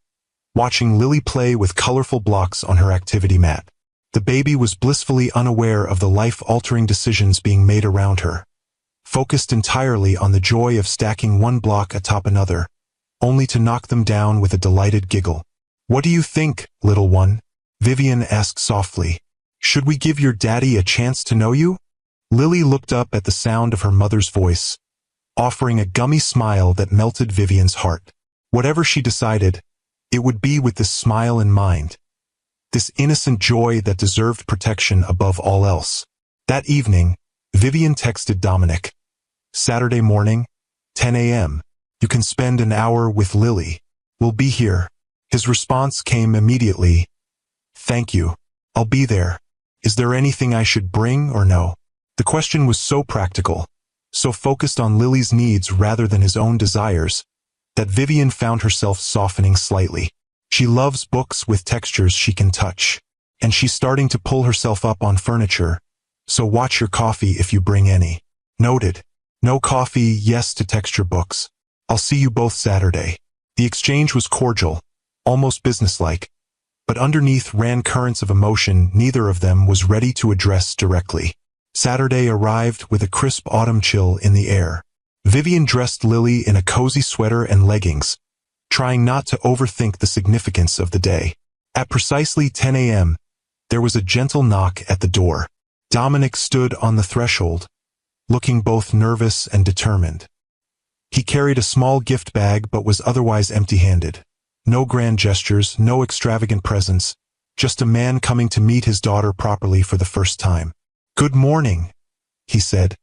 watching Lily play with colorful blocks on her activity mat. The baby was blissfully unaware of the life-altering decisions being made around her, focused entirely on the joy of stacking one block atop another, only to knock them down with a delighted giggle. "What do you think, little one?" Vivian asked softly. "Should we give your daddy a chance to know you?" Lily looked up at the sound of her mother's voice, offering a gummy smile that melted Vivian's heart. Whatever she decided, it would be with this smile in mind. This innocent joy that deserved protection above all else. That evening, Vivian texted Dominic. "Saturday morning, 10 a.m. You can spend an hour with Lily. We'll be here." His response came immediately. "Thank you. I'll be there. Is there anything I should bring or no?" The question was so practical, so focused on Lily's needs rather than his own desires, that Vivian found herself softening slightly. She loves books with textures she can touch, and she's starting to pull herself up on furniture, so watch your coffee if you bring any. Noted. No coffee, yes to texture books. I'll see you both Saturday. The exchange was cordial, almost businesslike, but underneath ran currents of emotion neither of them was ready to address directly. Saturday arrived with a crisp autumn chill in the air. Vivian dressed Lily in a cozy sweater and leggings, trying not to overthink the significance of the day. At precisely 10 a.m., there was a gentle knock at the door. Dominic stood on the threshold, looking both nervous and determined. He carried a small gift bag but was otherwise empty-handed. No grand gestures, no extravagant presents, just a man coming to meet his daughter properly for the first time. "Good morning," he said,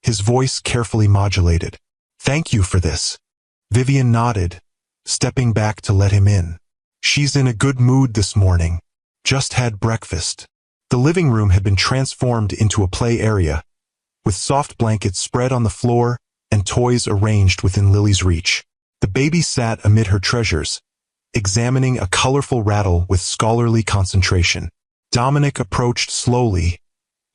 his voice carefully modulated. "Thank you for this." Vivian nodded, stepping back to let him in. "She's in a good mood this morning. Just had breakfast." The living room had been transformed into a play area, with soft blankets spread on the floor and toys arranged within Lily's reach. The baby sat amid her treasures, examining a colorful rattle with scholarly concentration. Dominic approached slowly,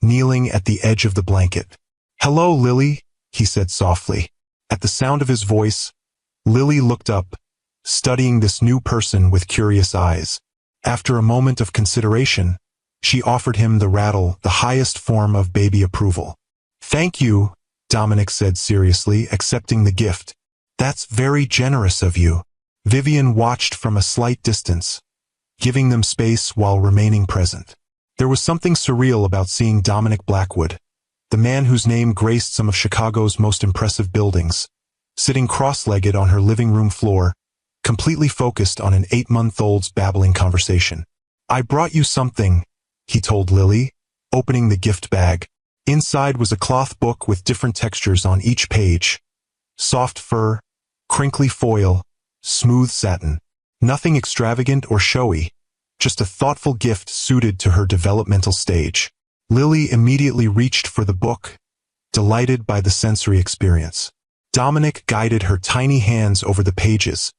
kneeling at the edge of the blanket. "Hello, Lily," he said softly. At the sound of his voice, Lily looked up, studying this new person with curious eyes. After a moment of consideration, she offered him the rattle, the highest form of baby approval. "Thank you," Dominic said seriously, accepting the gift. "That's very generous of you." Vivian watched from a slight distance, giving them space while remaining present. There was something surreal about seeing Dominic Blackwood, the man whose name graced some of Chicago's most impressive buildings, sitting cross-legged on her living room floor, completely focused on an 8-month-old's babbling conversation. "I brought you something," he told Lily, opening the gift bag. Inside was a cloth book with different textures on each page. Soft fur, crinkly foil, smooth satin. Nothing extravagant or showy, just a thoughtful gift suited to her developmental stage. Lily immediately reached for the book, delighted by the sensory experience. Dominic guided her tiny hands over the pages,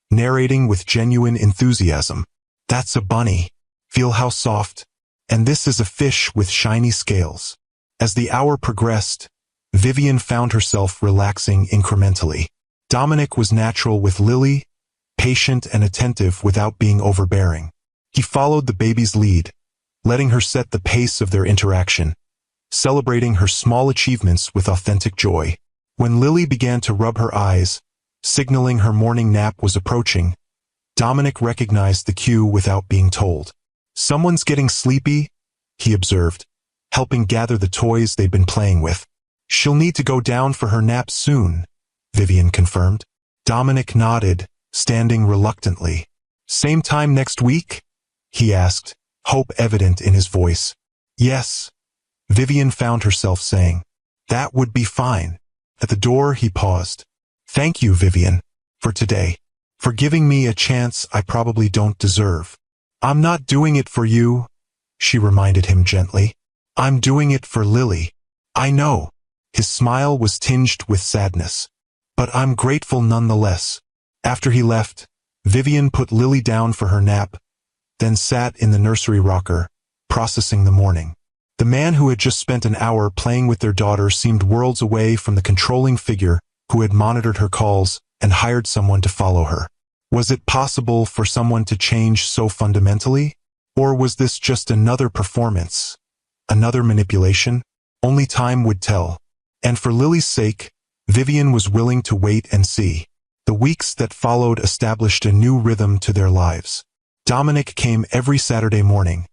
narrating with genuine enthusiasm. "That's a bunny. Feel how soft. And this is a fish with shiny scales." As the hour progressed, Vivian found herself relaxing incrementally. Dominic was natural with Lily, patient and attentive without being overbearing. He followed the baby's lead, letting her set the pace of their interaction, celebrating her small achievements with authentic joy. When Lily began to rub her eyes, signaling her morning nap was approaching, Dominic recognized the cue without being told. "Someone's getting sleepy," he observed, helping gather the toys they'd been playing with. "She'll need to go down for her nap soon," Vivian confirmed. Dominic nodded, standing reluctantly. "Same time next week?" he asked, hope evident in his voice. "Yes," Vivian found herself saying. "That would be fine." At the door he paused. "Thank you, Vivian, for today. For giving me a chance I probably don't deserve." "I'm not doing it for you," she reminded him gently. "I'm doing it for Lily." "I know." His smile was tinged with sadness. "But I'm grateful nonetheless." After he left, Vivian put Lily down for her nap, then sat in the nursery rocker, processing the morning. The man who had just spent an hour playing with their daughter seemed worlds away from the controlling figure who had monitored her calls and hired someone to follow her. Was it possible for someone to change so fundamentally? Or was this just another performance? Another manipulation? Only time would tell. And for Lily's sake, Vivian was willing to wait and see. The weeks that followed established a new rhythm to their lives. Dominic came every Saturday morning,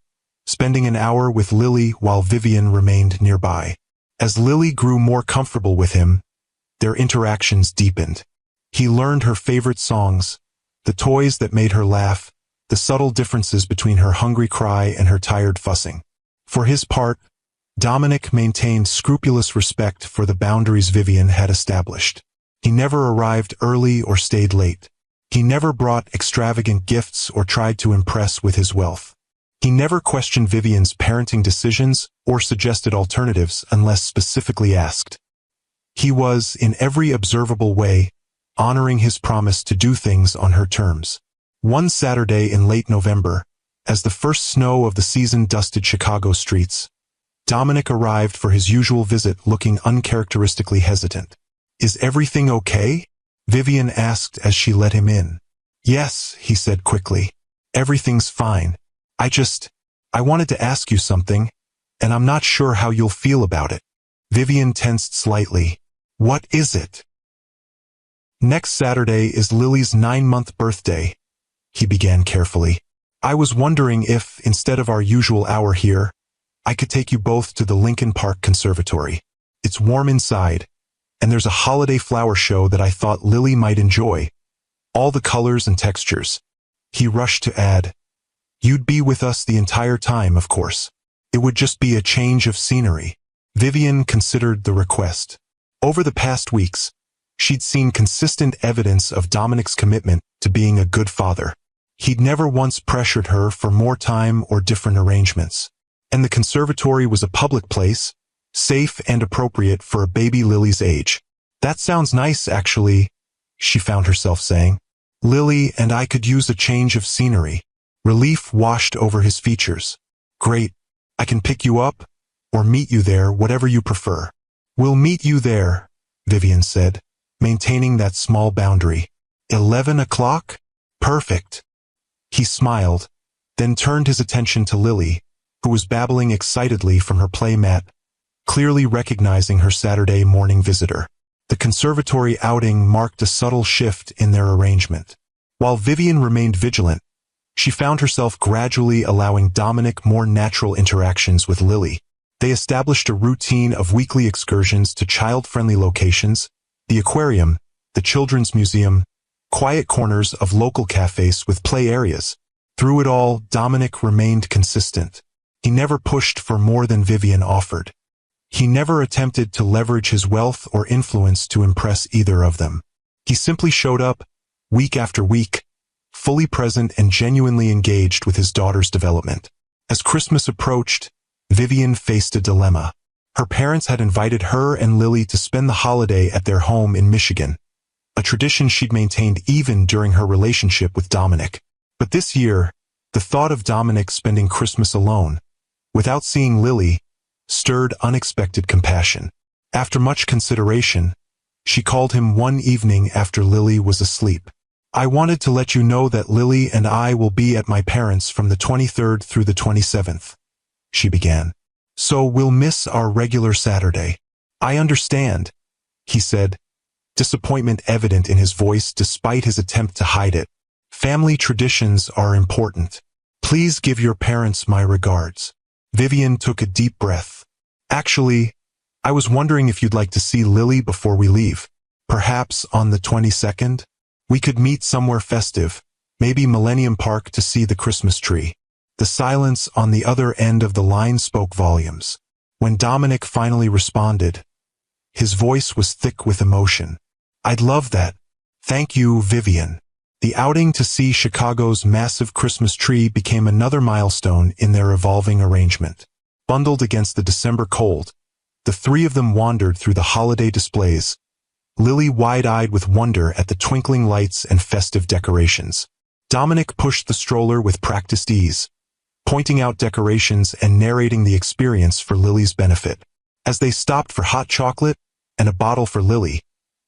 spending an hour with Lily while Vivian remained nearby. As Lily grew more comfortable with him, their interactions deepened. He learned her favorite songs, the toys that made her laugh, the subtle differences between her hungry cry and her tired fussing. For his part, Dominic maintained scrupulous respect for the boundaries Vivian had established. He never arrived early or stayed late. He never brought extravagant gifts or tried to impress with his wealth. He never questioned Vivian's parenting decisions or suggested alternatives unless specifically asked. He was, in every observable way, honoring his promise to do things on her terms. One Saturday in late November, as the first snow of the season dusted Chicago streets, Dominic arrived for his usual visit looking uncharacteristically hesitant. "Is everything okay?" Vivian asked as she let him in. "Yes," he said quickly. "Everything's fine. I wanted to ask you something, and I'm not sure how you'll feel about it." Vivian tensed slightly. "What is it?" "Next Saturday is Lily's 9-month birthday," he began carefully. "I was wondering if, instead of our usual hour here, I could take you both to the Lincoln Park Conservatory. It's warm inside, and there's a holiday flower show that I thought Lily might enjoy. All the colors and textures." He rushed to add, "You'd be with us the entire time, of course. It would just be a change of scenery." Vivian considered the request. Over the past weeks, she'd seen consistent evidence of Dominic's commitment to being a good father. He'd never once pressured her for more time or different arrangements. And the conservatory was a public place, safe and appropriate for a baby Lily's age. "That sounds nice, actually," she found herself saying. "Lily and I could use a change of scenery." Relief washed over his features. "Great. I can pick you up, or meet you there, whatever you prefer." "We'll meet you there," Vivian said, maintaining that small boundary. 11 o'clock? Perfect." He smiled, then turned his attention to Lily, who was babbling excitedly from her play mat, clearly recognizing her Saturday morning visitor. The conservatory outing marked a subtle shift in their arrangement. While Vivian remained vigilant, she found herself gradually allowing Dominic more natural interactions with Lily. They established a routine of weekly excursions to child-friendly locations, the aquarium, the children's museum, quiet corners of local cafes with play areas. Through it all, Dominic remained consistent. He never pushed for more than Vivian offered. He never attempted to leverage his wealth or influence to impress either of them. He simply showed up, week after week, fully present and genuinely engaged with his daughter's development. As Christmas approached, Vivian faced a dilemma. Her parents had invited her and Lily to spend the holiday at their home in Michigan, a tradition she'd maintained even during her relationship with Dominic. But this year, the thought of Dominic spending Christmas alone, without seeing Lily, stirred unexpected compassion. After much consideration, she called him one evening after Lily was asleep. I wanted to let you know that Lily and I will be at my parents' from the 23rd through the 27th, she began. So we'll miss our regular Saturday. I understand, he said, disappointment evident in his voice despite his attempt to hide it. Family traditions are important. Please give your parents my regards. Vivian took a deep breath. Actually, I was wondering if you'd like to see Lily before we leave. Perhaps on the 22nd? We could meet somewhere festive, maybe Millennium Park to see the Christmas tree. The silence on the other end of the line spoke volumes. When Dominic finally responded, his voice was thick with emotion. I'd love that. Thank you, Vivian. The outing to see Chicago's massive Christmas tree became another milestone in their evolving arrangement. Bundled against the December cold, the three of them wandered through the holiday displays, Lily wide-eyed with wonder at the twinkling lights and festive decorations. Dominic pushed the stroller with practiced ease, pointing out decorations and narrating the experience for Lily's benefit. As they stopped for hot chocolate and a bottle for Lily,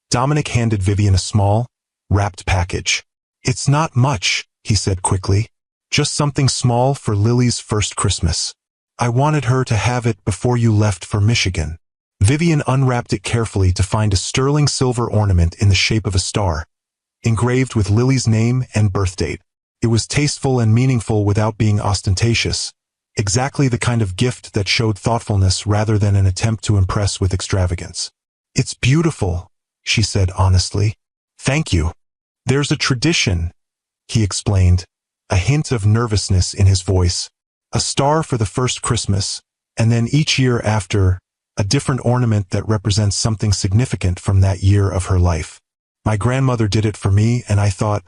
Dominic handed Vivian a small, wrapped package. It's not much, he said quickly. Just something small for Lily's first Christmas. I wanted her to have it before you left for Michigan. Vivian unwrapped it carefully to find a sterling silver ornament in the shape of a star, engraved with Lily's name and birth date. It was tasteful and meaningful without being ostentatious, exactly the kind of gift that showed thoughtfulness rather than an attempt to impress with extravagance. It's beautiful, she said honestly. Thank you. There's a tradition, he explained, a hint of nervousness in his voice. A star for the first Christmas, and then each year after, a different ornament that represents something significant from that year of her life. My grandmother did it for me, and I thought,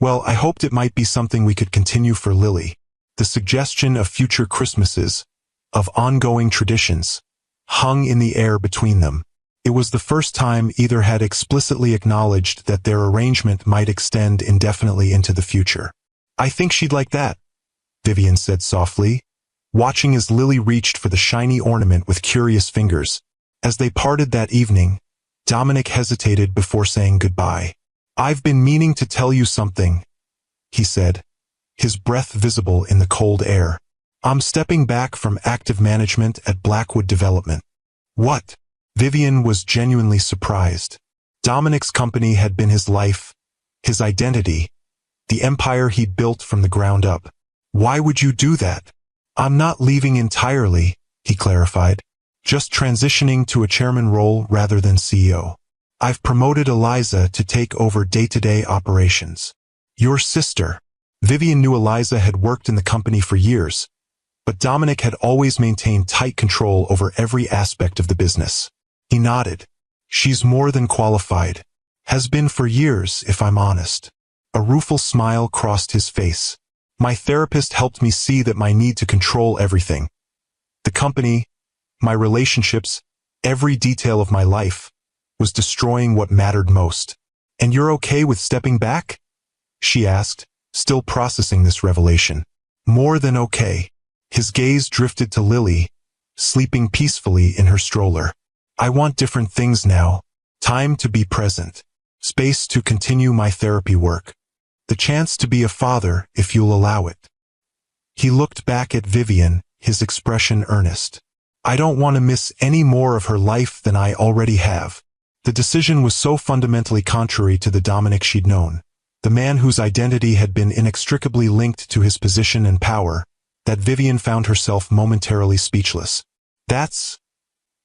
well, I hoped it might be something we could continue for Lily. The suggestion of future Christmases, of ongoing traditions, hung in the air between them. It was the first time either had explicitly acknowledged that their arrangement might extend indefinitely into the future. I think she'd like that, Vivian said softly, watching as Lily reached for the shiny ornament with curious fingers. As they parted that evening, Dominic hesitated before saying goodbye. I've been meaning to tell you something, he said, his breath visible in the cold air. I'm stepping back from active management at Blackwood Development. What? Vivian was genuinely surprised. Dominic's company had been his life, his identity, the empire he'd built from the ground up. Why would you do that? I'm not leaving entirely, he clarified, just transitioning to a chairman role rather than CEO. I've promoted Eliza to take over day-to-day operations. Your sister. Vivian knew Eliza had worked in the company for years, but Dominic had always maintained tight control over every aspect of the business. He nodded. She's more than qualified. Has been for years, if I'm honest. A rueful smile crossed his face. My therapist helped me see that my need to control everything, the company, my relationships, every detail of my life, was destroying what mattered most. And you're okay with stepping back? She asked, still processing this revelation. More than okay. His gaze drifted to Lily, sleeping peacefully in her stroller. I want different things now. Time to be present. Space to continue my therapy work. The chance to be a father, if you'll allow it. He looked back at Vivian, his expression earnest. I don't want to miss any more of her life than I already have. The decision was so fundamentally contrary to the Dominic she'd known, the man whose identity had been inextricably linked to his position and power, that Vivian found herself momentarily speechless. That's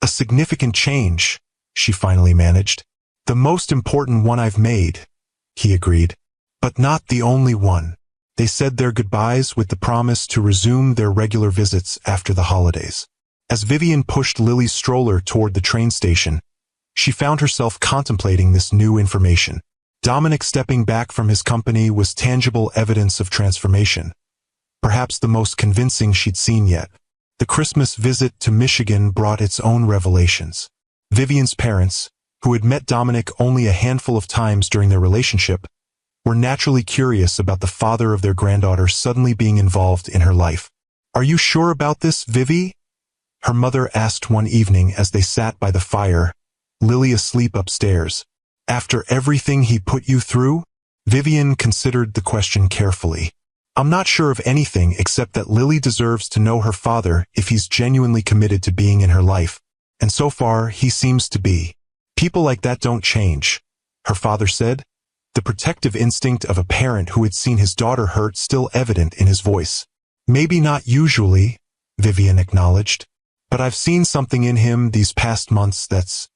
a significant change, she finally managed. The most important one I've made, he agreed. But not the only one. They said their goodbyes with the promise to resume their regular visits after the holidays. As Vivian pushed Lily's stroller toward the train station, she found herself contemplating this new information. Dominic stepping back from his company was tangible evidence of transformation, perhaps the most convincing she'd seen yet. The Christmas visit to Michigan brought its own revelations. Vivian's parents, who had met Dominic only a handful of times during their relationship, were naturally curious about the father of their granddaughter suddenly being involved in her life. Are you sure about this, Vivi? Her mother asked one evening as they sat by the fire, Lily asleep upstairs. After everything he put you through? Vivian considered the question carefully. I'm not sure of anything except that Lily deserves to know her father if he's genuinely committed to being in her life. And so far, he seems to be. People like that don't change, her father said, the protective instinct of a parent who had seen his daughter hurt still evident in his voice. Maybe not usually, Vivian acknowledged, but I've seen something in him these past months that's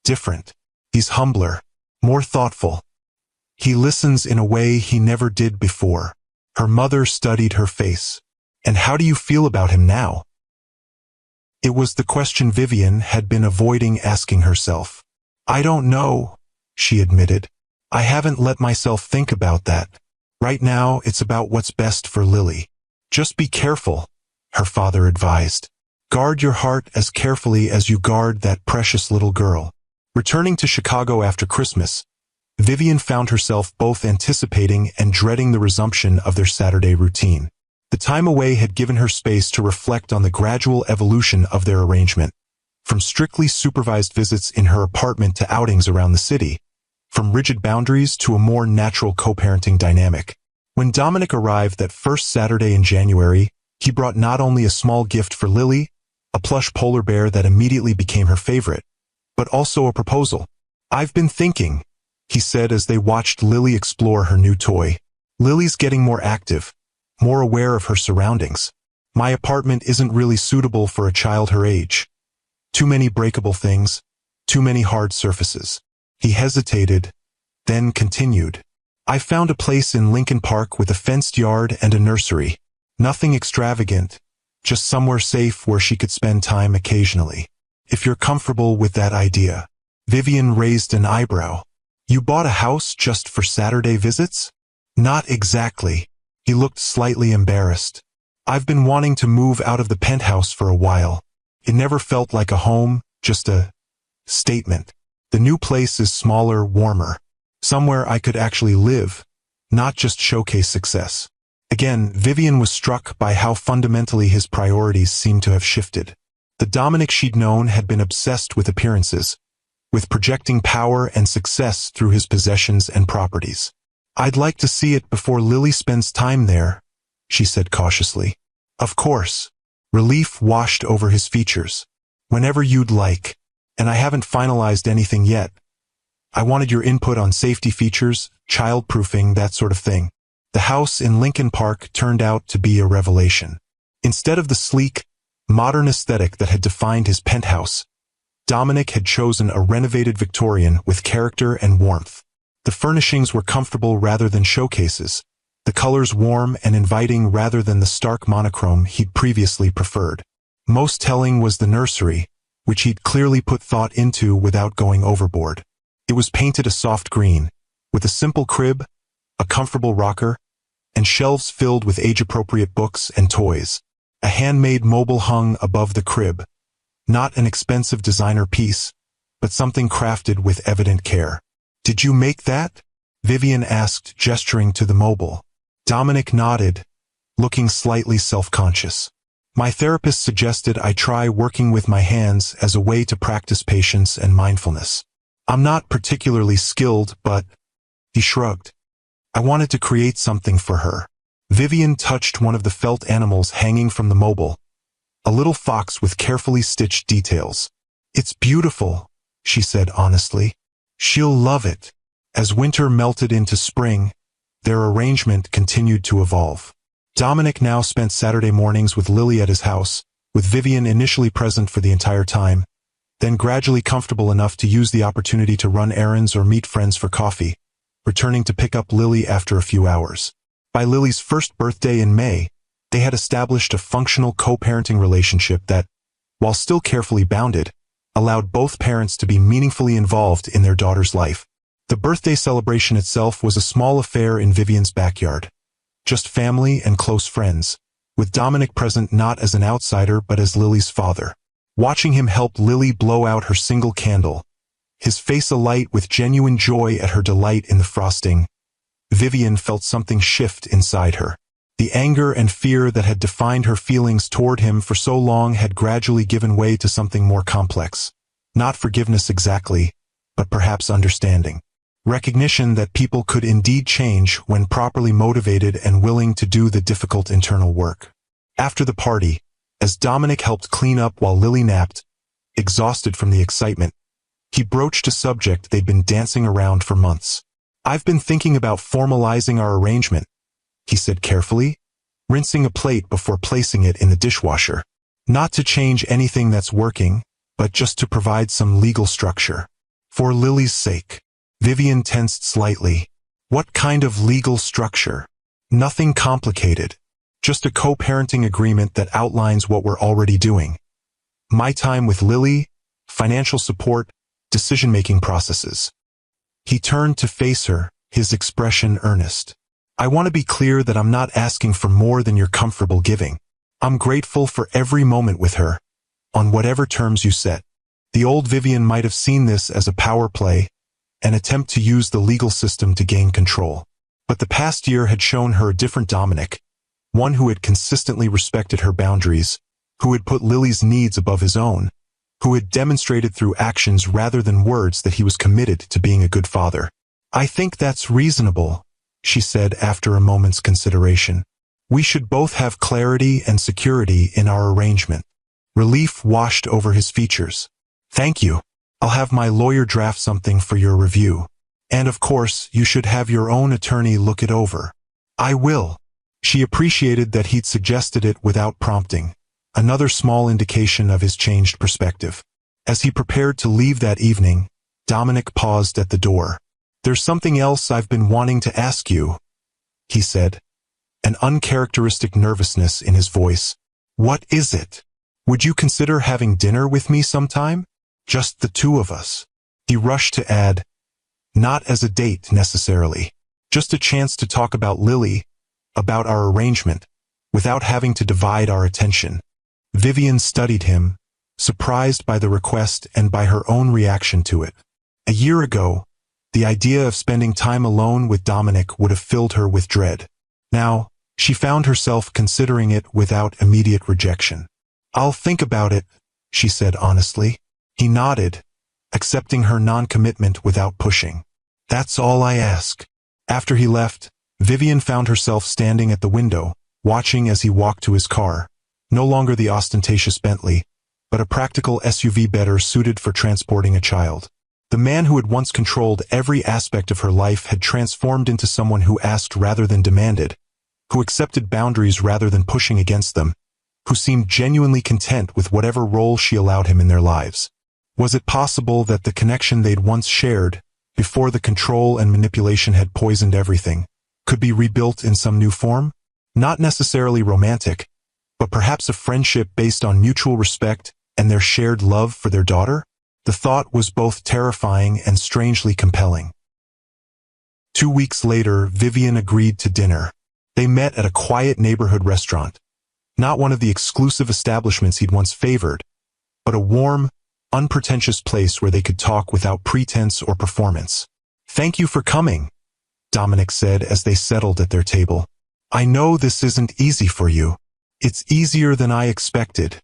different. He's humbler, more thoughtful. He listens in a way he never did before. Her mother studied her face. And how do you feel about him now? It was the question Vivian had been avoiding asking herself. I don't know, she admitted. I haven't let myself think about that. Right now, it's about what's best for Lily. Just be careful, her father advised. Guard your heart as carefully as you guard that precious little girl. Returning to Chicago after Christmas, Vivian found herself both anticipating and dreading the resumption of their Saturday routine. The time away had given her space to reflect on the gradual evolution of their arrangement, from strictly supervised visits in her apartment to outings around the city, from rigid boundaries to a more natural co-parenting dynamic. When Dominic arrived that first Saturday in January, he brought not only a small gift for Lily, a plush polar bear that immediately became her favorite, but also a proposal. I've been thinking, he said as they watched Lily explore her new toy. Lily's getting more active, more aware of her surroundings. My apartment isn't really suitable for a child her age. Too many breakable things, too many hard surfaces. He hesitated, then continued. I found a place in Lincoln Park with a fenced yard and a nursery. Nothing extravagant, just somewhere safe where she could spend time occasionally. If you're comfortable with that idea. Vivian raised an eyebrow. You bought a house just for Saturday visits? Not exactly. He looked slightly embarrassed. I've been wanting to move out of the penthouse for a while. It never felt like a home, just a statement. The new place is smaller, warmer. Somewhere I could actually live, not just showcase success. Again, Vivian was struck by how fundamentally his priorities seemed to have shifted. The Dominic she'd known had been obsessed with appearances, with projecting power and success through his possessions and properties. I'd like to see it before Lily spends time there, she said cautiously. Of course. Relief washed over his features. Whenever you'd like. And I haven't finalized anything yet. I wanted your input on safety features, child-proofing, that sort of thing. The house in Lincoln Park turned out to be a revelation. Instead of the sleek, modern aesthetic that had defined his penthouse, Dominic had chosen a renovated Victorian with character and warmth. The furnishings were comfortable rather than showcases, the colors warm and inviting rather than the stark monochrome he'd previously preferred. Most telling was the nursery, which he'd clearly put thought into without going overboard. It was painted a soft green, with a simple crib, a comfortable rocker, and shelves filled with age-appropriate books and toys. A handmade mobile hung above the crib. Not an expensive designer piece, but something crafted with evident care. Did you make that? Vivian asked, gesturing to the mobile. Dominic nodded, looking slightly self-conscious. My therapist suggested I try working with my hands as a way to practice patience and mindfulness. I'm not particularly skilled, but... He shrugged. I wanted to create something for her. Vivian touched one of the felt animals hanging from the mobile, a little fox with carefully stitched details. It's beautiful, she said honestly. She'll love it. As winter melted into spring, their arrangement continued to evolve. Dominic now spent Saturday mornings with Lily at his house, with Vivian initially present for the entire time, then gradually comfortable enough to use the opportunity to run errands or meet friends for coffee, returning to pick up Lily after a few hours. By Lily's first birthday in May, they had established a functional co-parenting relationship that, while still carefully bounded, allowed both parents to be meaningfully involved in their daughter's life. The birthday celebration itself was a small affair in Vivian's backyard. Just family and close friends, with Dominic present not as an outsider but as Lily's father. Watching him help Lily blow out her single candle, his face alight with genuine joy at her delight in the frosting, Vivian felt something shift inside her. The anger and fear that had defined her feelings toward him for so long had gradually given way to something more complex. Not forgiveness exactly, but perhaps understanding. Recognition that people could indeed change when properly motivated and willing to do the difficult internal work. After the party, as Dominic helped clean up while Lily napped, exhausted from the excitement, he broached a subject they'd been dancing around for months. "I've been thinking about formalizing our arrangement," he said carefully, rinsing a plate before placing it in the dishwasher. "Not to change anything that's working, but just to provide some legal structure. For Lily's sake." Vivian tensed slightly. "What kind of legal structure?" "Nothing complicated. Just a co-parenting agreement that outlines what we're already doing. My time with Lily, financial support, decision-making processes." He turned to face her, his expression earnest. "I want to be clear that I'm not asking for more than you're comfortable giving. I'm grateful for every moment with her, on whatever terms you set." The old Vivian might have seen this as a power play, an attempt to use the legal system to gain control. But the past year had shown her a different Dominic, one who had consistently respected her boundaries, who had put Lily's needs above his own, who had demonstrated through actions rather than words that he was committed to being a good father. "I think that's reasonable," she said after a moment's consideration. "We should both have clarity and security in our arrangement." Relief washed over his features. "Thank you. I'll have my lawyer draft something for your review. And of course, you should have your own attorney look it over." "I will." She appreciated that he'd suggested it without prompting, another small indication of his changed perspective. As he prepared to leave that evening, Dominic paused at the door. "There's something else I've been wanting to ask you," he said, an uncharacteristic nervousness in his voice. "What is it? Would you consider having dinner with me sometime? Just the two of us." He rushed to add, "Not as a date necessarily. Just a chance to talk about Lily, about our arrangement, without having to divide our attention." Vivian studied him, surprised by the request and by her own reaction to it. A year ago, the idea of spending time alone with Dominic would have filled her with dread. Now, she found herself considering it without immediate rejection. "I'll think about it," she said honestly. He nodded, accepting her non-commitment without pushing. "That's all I ask." After he left, Vivian found herself standing at the window, watching as he walked to his car, no longer the ostentatious Bentley, but a practical SUV better suited for transporting a child. The man who had once controlled every aspect of her life had transformed into someone who asked rather than demanded, who accepted boundaries rather than pushing against them, who seemed genuinely content with whatever role she allowed him in their lives. Was it possible that the connection they'd once shared, before the control and manipulation had poisoned everything, could be rebuilt in some new form? Not necessarily romantic, but perhaps a friendship based on mutual respect and their shared love for their daughter? The thought was both terrifying and strangely compelling. 2 weeks later, Vivian agreed to dinner. They met at a quiet neighborhood restaurant, not one of the exclusive establishments he'd once favored, but a warm, unpretentious place where they could talk without pretense or performance. "Thank you for coming," Dominic said as they settled at their table. "I know this isn't easy for you." "It's easier than I expected,"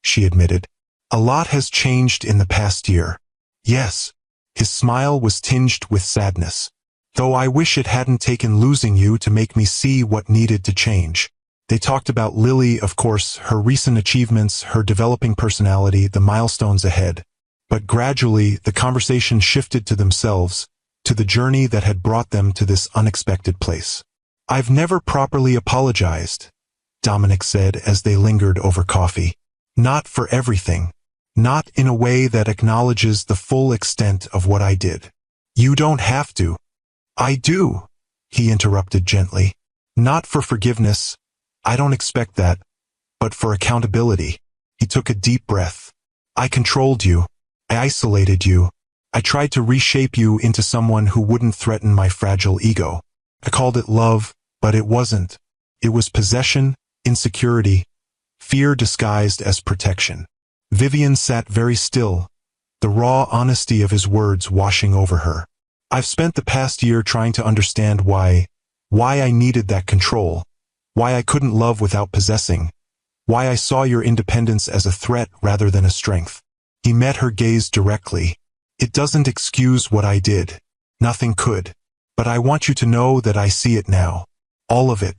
she admitted. "A lot has changed in the past year." "Yes." His smile was tinged with sadness. "Though I wish it hadn't taken losing you to make me see what needed to change." They talked about Lily, of course, her recent achievements, her developing personality, the milestones ahead. But gradually, the conversation shifted to themselves, to the journey that had brought them to this unexpected place. "I've never properly apologized," Dominic said as they lingered over coffee. "Not for everything. Not in a way that acknowledges the full extent of what I did." "You don't have to." "I do," he interrupted gently. "Not for forgiveness. I don't expect that. But for accountability." He took a deep breath. "I controlled you. I isolated you. I tried to reshape you into someone who wouldn't threaten my fragile ego. I called it love, but it wasn't. It was possession, insecurity, fear disguised as protection." Vivian sat very still, the raw honesty of his words washing over her. "I've spent the past year trying to understand why I needed that control, why I couldn't love without possessing, why I saw your independence as a threat rather than a strength." He met her gaze directly. "It doesn't excuse what I did. Nothing could. But I want you to know that I see it now. All of it.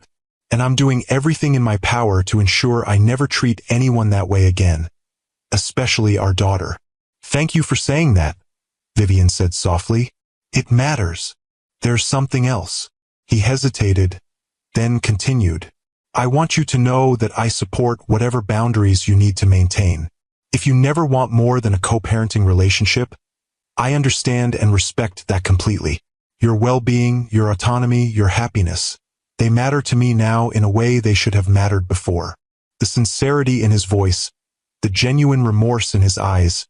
And I'm doing everything in my power to ensure I never treat anyone that way again. Especially our daughter. Thank you for saying that, Vivian said softly. It matters. There's something else. He hesitated, then continued. I want you to know that I support whatever boundaries you need to maintain. If you never want more than a co-parenting relationship, I understand and respect that completely. Your well-being, your autonomy, your happiness, they matter to me now in a way they should have mattered before. The sincerity in his voice, the genuine remorse in his eyes,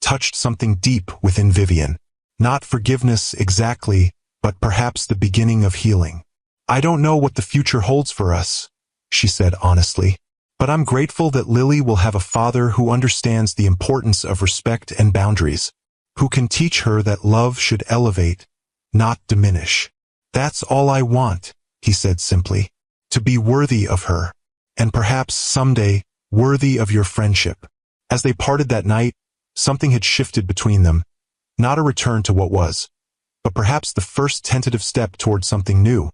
touched something deep within Vivian. Not forgiveness exactly, but perhaps the beginning of healing. I don't know what the future holds for us, she said honestly, but I'm grateful that Lily will have a father who understands the importance of respect and boundaries, who can teach her that love should elevate, not diminish. That's all I want, he said simply, to be worthy of her, and perhaps someday worthy of your friendship. As they parted that night, something had shifted between them, not a return to what was, but perhaps the first tentative step toward something new,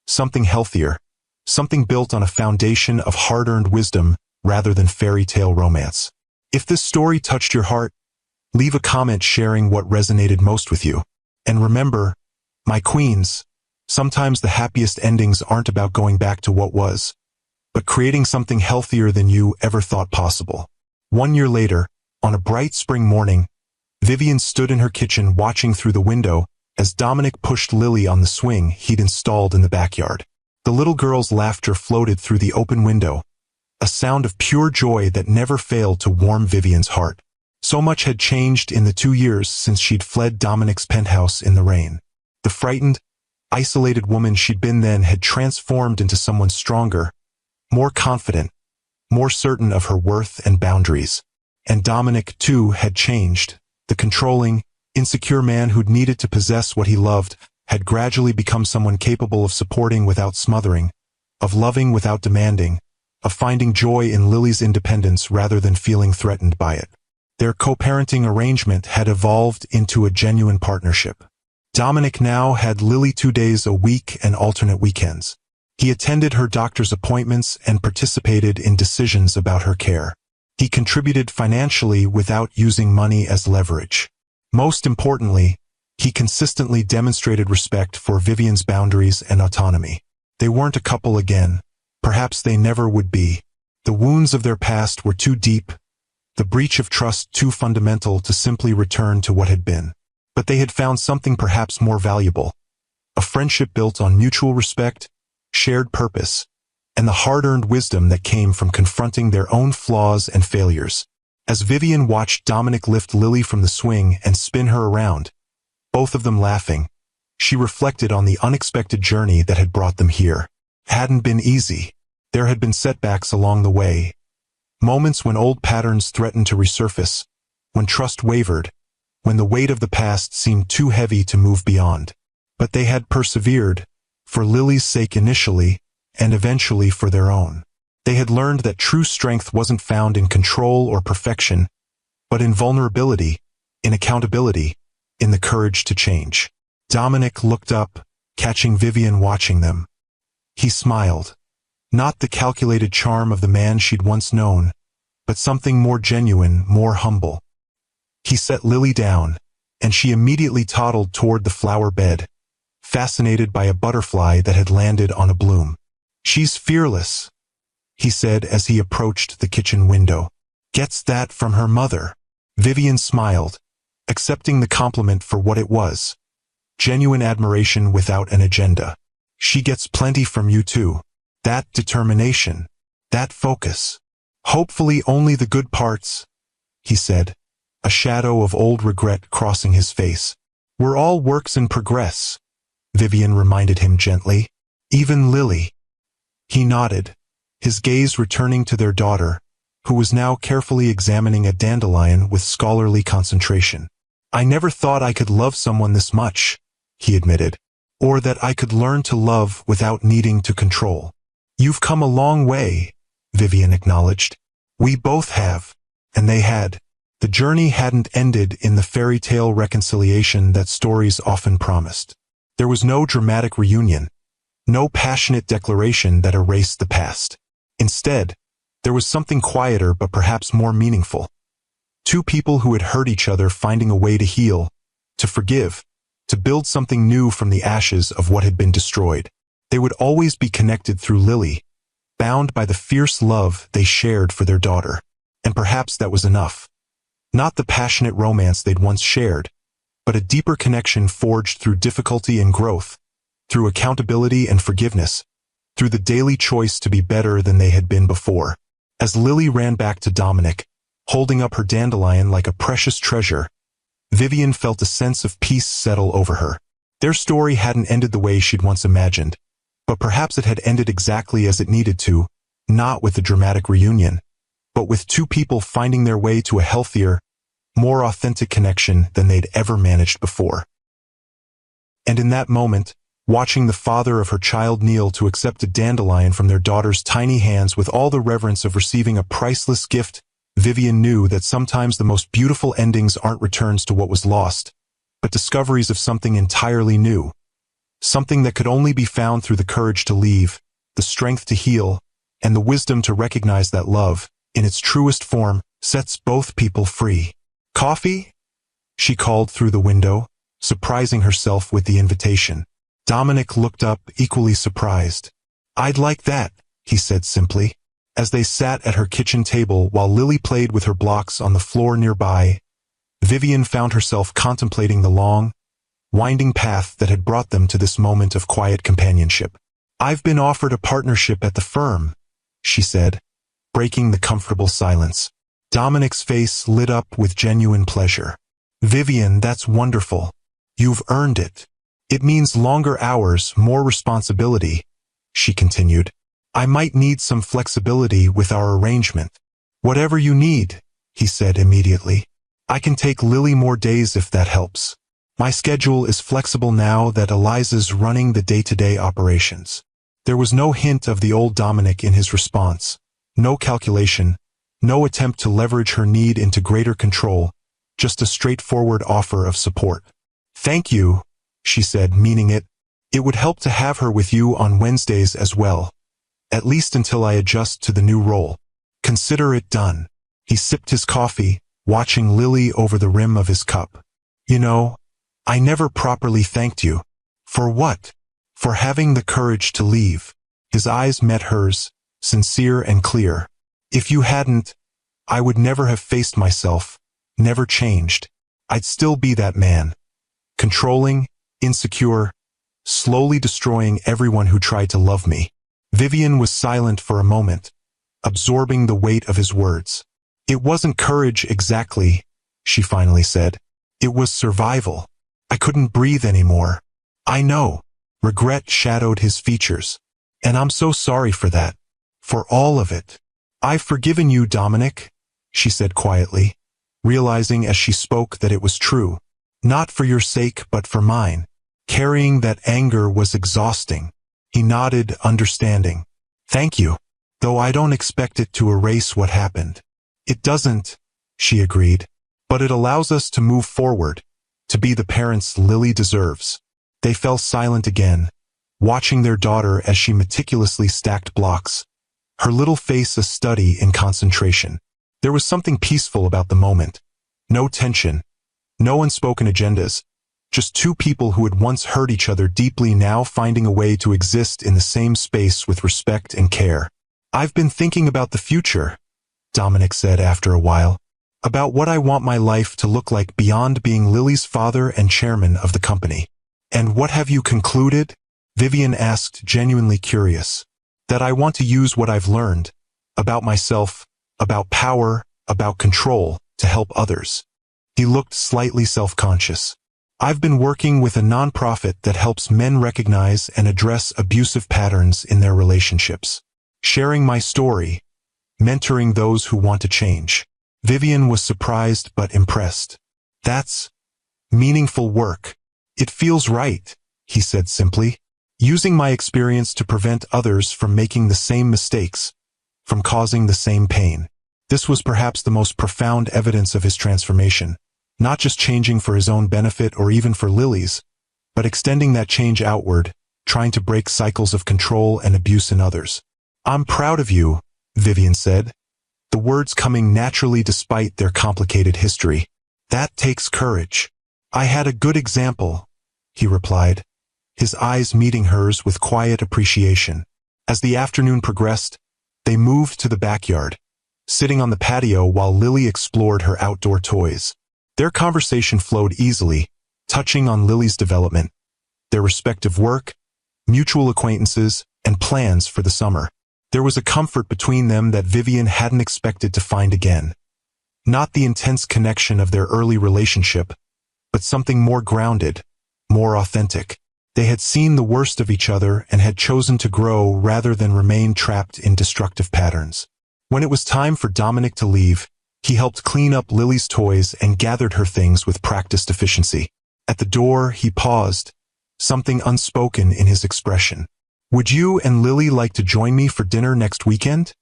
something healthier, something built on a foundation of hard-earned wisdom rather than fairy tale romance. If this story touched your heart, leave a comment sharing what resonated most with you. And remember, my queens, sometimes the happiest endings aren't about going back to what was, but creating something healthier than you ever thought possible. 1 year later, on a bright spring morning, Vivian stood in her kitchen watching through the window as Dominic pushed Lily on the swing he'd installed in the backyard. The little girl's laughter floated through the open window, a sound of pure joy that never failed to warm Vivian's heart. So much had changed in the 2 years since she'd fled Dominic's penthouse in the rain. The frightened, isolated woman she'd been then had transformed into someone stronger, more confident, more certain of her worth and boundaries. And Dominic, too, had changed. The controlling, insecure man who'd needed to possess what he loved had gradually become someone capable of supporting without smothering, of loving without demanding, of finding joy in Lily's independence rather than feeling threatened by it. Their co-parenting arrangement had evolved into a genuine partnership. Dominic now had Lily 2 days a week and alternate weekends. He attended her doctor's appointments and participated in decisions about her care. He contributed financially without using money as leverage. Most importantly, he consistently demonstrated respect for Vivian's boundaries and autonomy. They weren't a couple again. Perhaps they never would be. The wounds of their past were too deep, the breach of trust too fundamental to simply return to what had been. But they had found something perhaps more valuable. A friendship built on mutual respect, shared purpose, and the hard-earned wisdom that came from confronting their own flaws and failures. As Vivian watched Dominic lift Lily from the swing and spin her around, both of them laughing, she reflected on the unexpected journey that had brought them here. It hadn't been easy. There had been setbacks along the way, moments when old patterns threatened to resurface, when trust wavered, when the weight of the past seemed too heavy to move beyond. But they had persevered, for Lily's sake initially, and eventually for their own. They had learned that true strength wasn't found in control or perfection, but in vulnerability, in accountability, in the courage to change. Dominic looked up, catching Vivian watching them. He smiled. Not the calculated charm of the man she'd once known, but something more genuine, more humble. He set Lily down, and she immediately toddled toward the flower bed, fascinated by a butterfly that had landed on a bloom. "She's fearless," he said as he approached the kitchen window. "Gets that from her mother." Vivian smiled, accepting the compliment for what it was. Genuine admiration without an agenda. "She gets plenty from you too. That determination, that focus. Hopefully only the good parts," he said, a shadow of old regret crossing his face. "We're all works in progress," Vivian reminded him gently. "Even Lily." He nodded, his gaze returning to their daughter, who was now carefully examining a dandelion with scholarly concentration. "I never thought I could love someone this much," he admitted, "or that I could learn to love without needing to control." "You've come a long way," Vivian acknowledged. "We both have, and they had." The journey hadn't ended in the fairy tale reconciliation that stories often promised. There was no dramatic reunion, no passionate declaration that erased the past. Instead, there was something quieter but perhaps more meaningful. Two people who had hurt each other finding a way to heal, to forgive, to build something new from the ashes of what had been destroyed. They would always be connected through Lily, bound by the fierce love they shared for their daughter. And perhaps that was enough. Not the passionate romance they'd once shared, but a deeper connection forged through difficulty and growth, through accountability and forgiveness, through the daily choice to be better than they had been before. As Lily ran back to Dominic, holding up her dandelion like a precious treasure, Vivian felt a sense of peace settle over her. Their story hadn't ended the way she'd once imagined, but perhaps it had ended exactly as it needed to, not with a dramatic reunion, but with two people finding their way to a healthier, more authentic connection than they'd ever managed before. And in that moment, watching the father of her child kneel to accept a dandelion from their daughter's tiny hands with all the reverence of receiving a priceless gift, Vivian knew that sometimes the most beautiful endings aren't returns to what was lost, but discoveries of something entirely new. Something that could only be found through the courage to leave, the strength to heal, and the wisdom to recognize that love, in its truest form, sets both people free. "Coffee?" she called through the window, surprising herself with the invitation. Dominic looked up, equally surprised. "I'd like that," he said simply. As they sat at her kitchen table while Lily played with her blocks on the floor nearby, Vivian found herself contemplating the long, winding path that had brought them to this moment of quiet companionship. "I've been offered a partnership at the firm," she said, breaking the comfortable silence. Dominic's face lit up with genuine pleasure. "Vivian, that's wonderful. You've earned it. It means longer hours, more responsibility," she continued. "I might need some flexibility with our arrangement." "Whatever you need," he said immediately. "I can take Lily more days if that helps. My schedule is flexible now that Eliza's running the day-to-day operations." There was no hint of the old Dominic in his response, no calculation, no attempt to leverage her need into greater control, just a straightforward offer of support. "Thank you," she said, meaning it. "It would help to have her with you on Wednesdays as well. At least until I adjust to the new role. Consider it done." He sipped his coffee, watching Lily over the rim of his cup. "You know, I never properly thanked you." "For what?" "For having the courage to leave." His eyes met hers, sincere and clear. "If you hadn't, I would never have faced myself, never changed. I'd still be that man. Controlling, insecure, slowly destroying everyone who tried to love me." Vivian was silent for a moment, absorbing the weight of his words. "It wasn't courage exactly," she finally said. "It was survival. I couldn't breathe anymore." "I know." Regret shadowed his features. "And I'm so sorry for that. For all of it." "I've forgiven you, Dominic," she said quietly, realizing as she spoke that it was true. "Not for your sake but for mine." Carrying that anger was exhausting. He nodded, understanding. "Thank you. Though I don't expect it to erase what happened." "It doesn't," she agreed. "But it allows us to move forward, to be the parents Lily deserves." They fell silent again, watching their daughter as she meticulously stacked blocks, her little face a study in concentration. There was something peaceful about the moment. No tension, no unspoken agendas, just two people who had once hurt each other deeply now finding a way to exist in the same space with respect and care. "I've been thinking about the future," Dominic said after a while. "About what I want my life to look like beyond being Lily's father and chairman of the company." "And what have you concluded?" Vivian asked, genuinely curious. "That I want to use what I've learned, about myself, about power, about control, to help others." He looked slightly self-conscious. "I've been working with a nonprofit that helps men recognize and address abusive patterns in their relationships. Sharing my story, mentoring those who want to change." Vivian was surprised but impressed. "That's meaningful work." "It feels right," he said simply. "Using my experience to prevent others from making the same mistakes, from causing the same pain." This was perhaps the most profound evidence of his transformation, not just changing for his own benefit or even for Lily's, but extending that change outward, trying to break cycles of control and abuse in others. "I'm proud of you," Vivian said, the words coming naturally despite their complicated history. "That takes courage." "I had a good example," he replied, his eyes meeting hers with quiet appreciation. As the afternoon progressed, they moved to the backyard, sitting on the patio while Lily explored her outdoor toys. Their conversation flowed easily, touching on Lily's development, their respective work, mutual acquaintances, and plans for the summer. There was a comfort between them that Vivian hadn't expected to find again. Not the intense connection of their early relationship, but something more grounded, more authentic. They had seen the worst of each other and had chosen to grow rather than remain trapped in destructive patterns. When it was time for Dominic to leave, he helped clean up Lily's toys and gathered her things with practiced efficiency. At the door, he paused, something unspoken in his expression. "Would you and Lily like to join me for dinner next weekend?"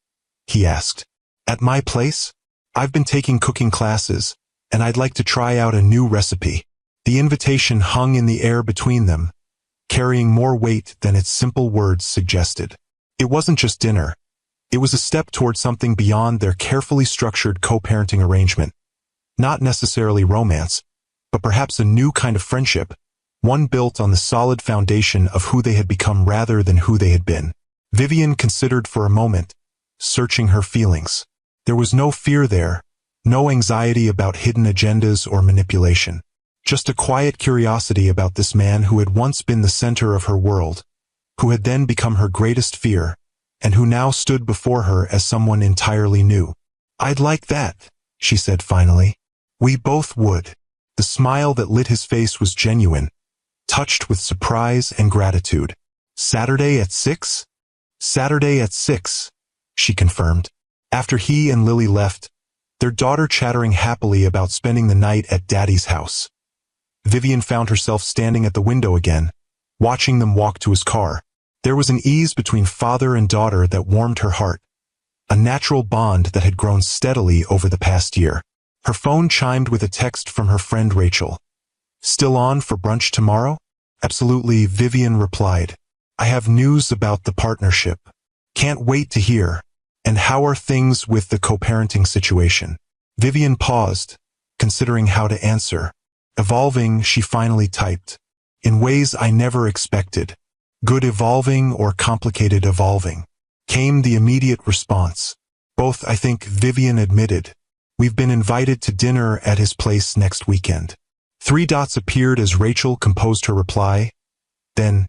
he asked. "At my place? I've been taking cooking classes, and I'd like to try out a new recipe." The invitation hung in the air between them, carrying more weight than its simple words suggested. It wasn't just dinner. It was a step toward something beyond their carefully structured co-parenting arrangement. Not necessarily romance, but perhaps a new kind of friendship, one built on the solid foundation of who they had become rather than who they had been. Vivian considered for a moment, searching her feelings. There was no fear there, no anxiety about hidden agendas or manipulation. Just a quiet curiosity about this man who had once been the center of her world, who had then become her greatest fear, and who now stood before her as someone entirely new. "I'd like that," she said finally. "We both would." The smile that lit his face was genuine, touched with surprise and gratitude. "Saturday at 6? "Saturday at 6, she confirmed. After he and Lily left, their daughter chattering happily about spending the night at Daddy's house, Vivian found herself standing at the window again, watching them walk to his car. There was an ease between father and daughter that warmed her heart, a natural bond that had grown steadily over the past year. Her phone chimed with a text from her friend Rachel. "Still on for brunch tomorrow?" "Absolutely," Vivian replied. "I have news about the partnership. Can't wait to hear. And how are things with the co-parenting situation?" Vivian paused, considering how to answer. "Evolving," she finally typed. "In ways I never expected." "Good evolving or complicated evolving?" came the immediate response. "Both, I think," Vivian admitted. "We've been invited to dinner at his place next weekend." Three dots appeared as Rachel composed her reply. Then,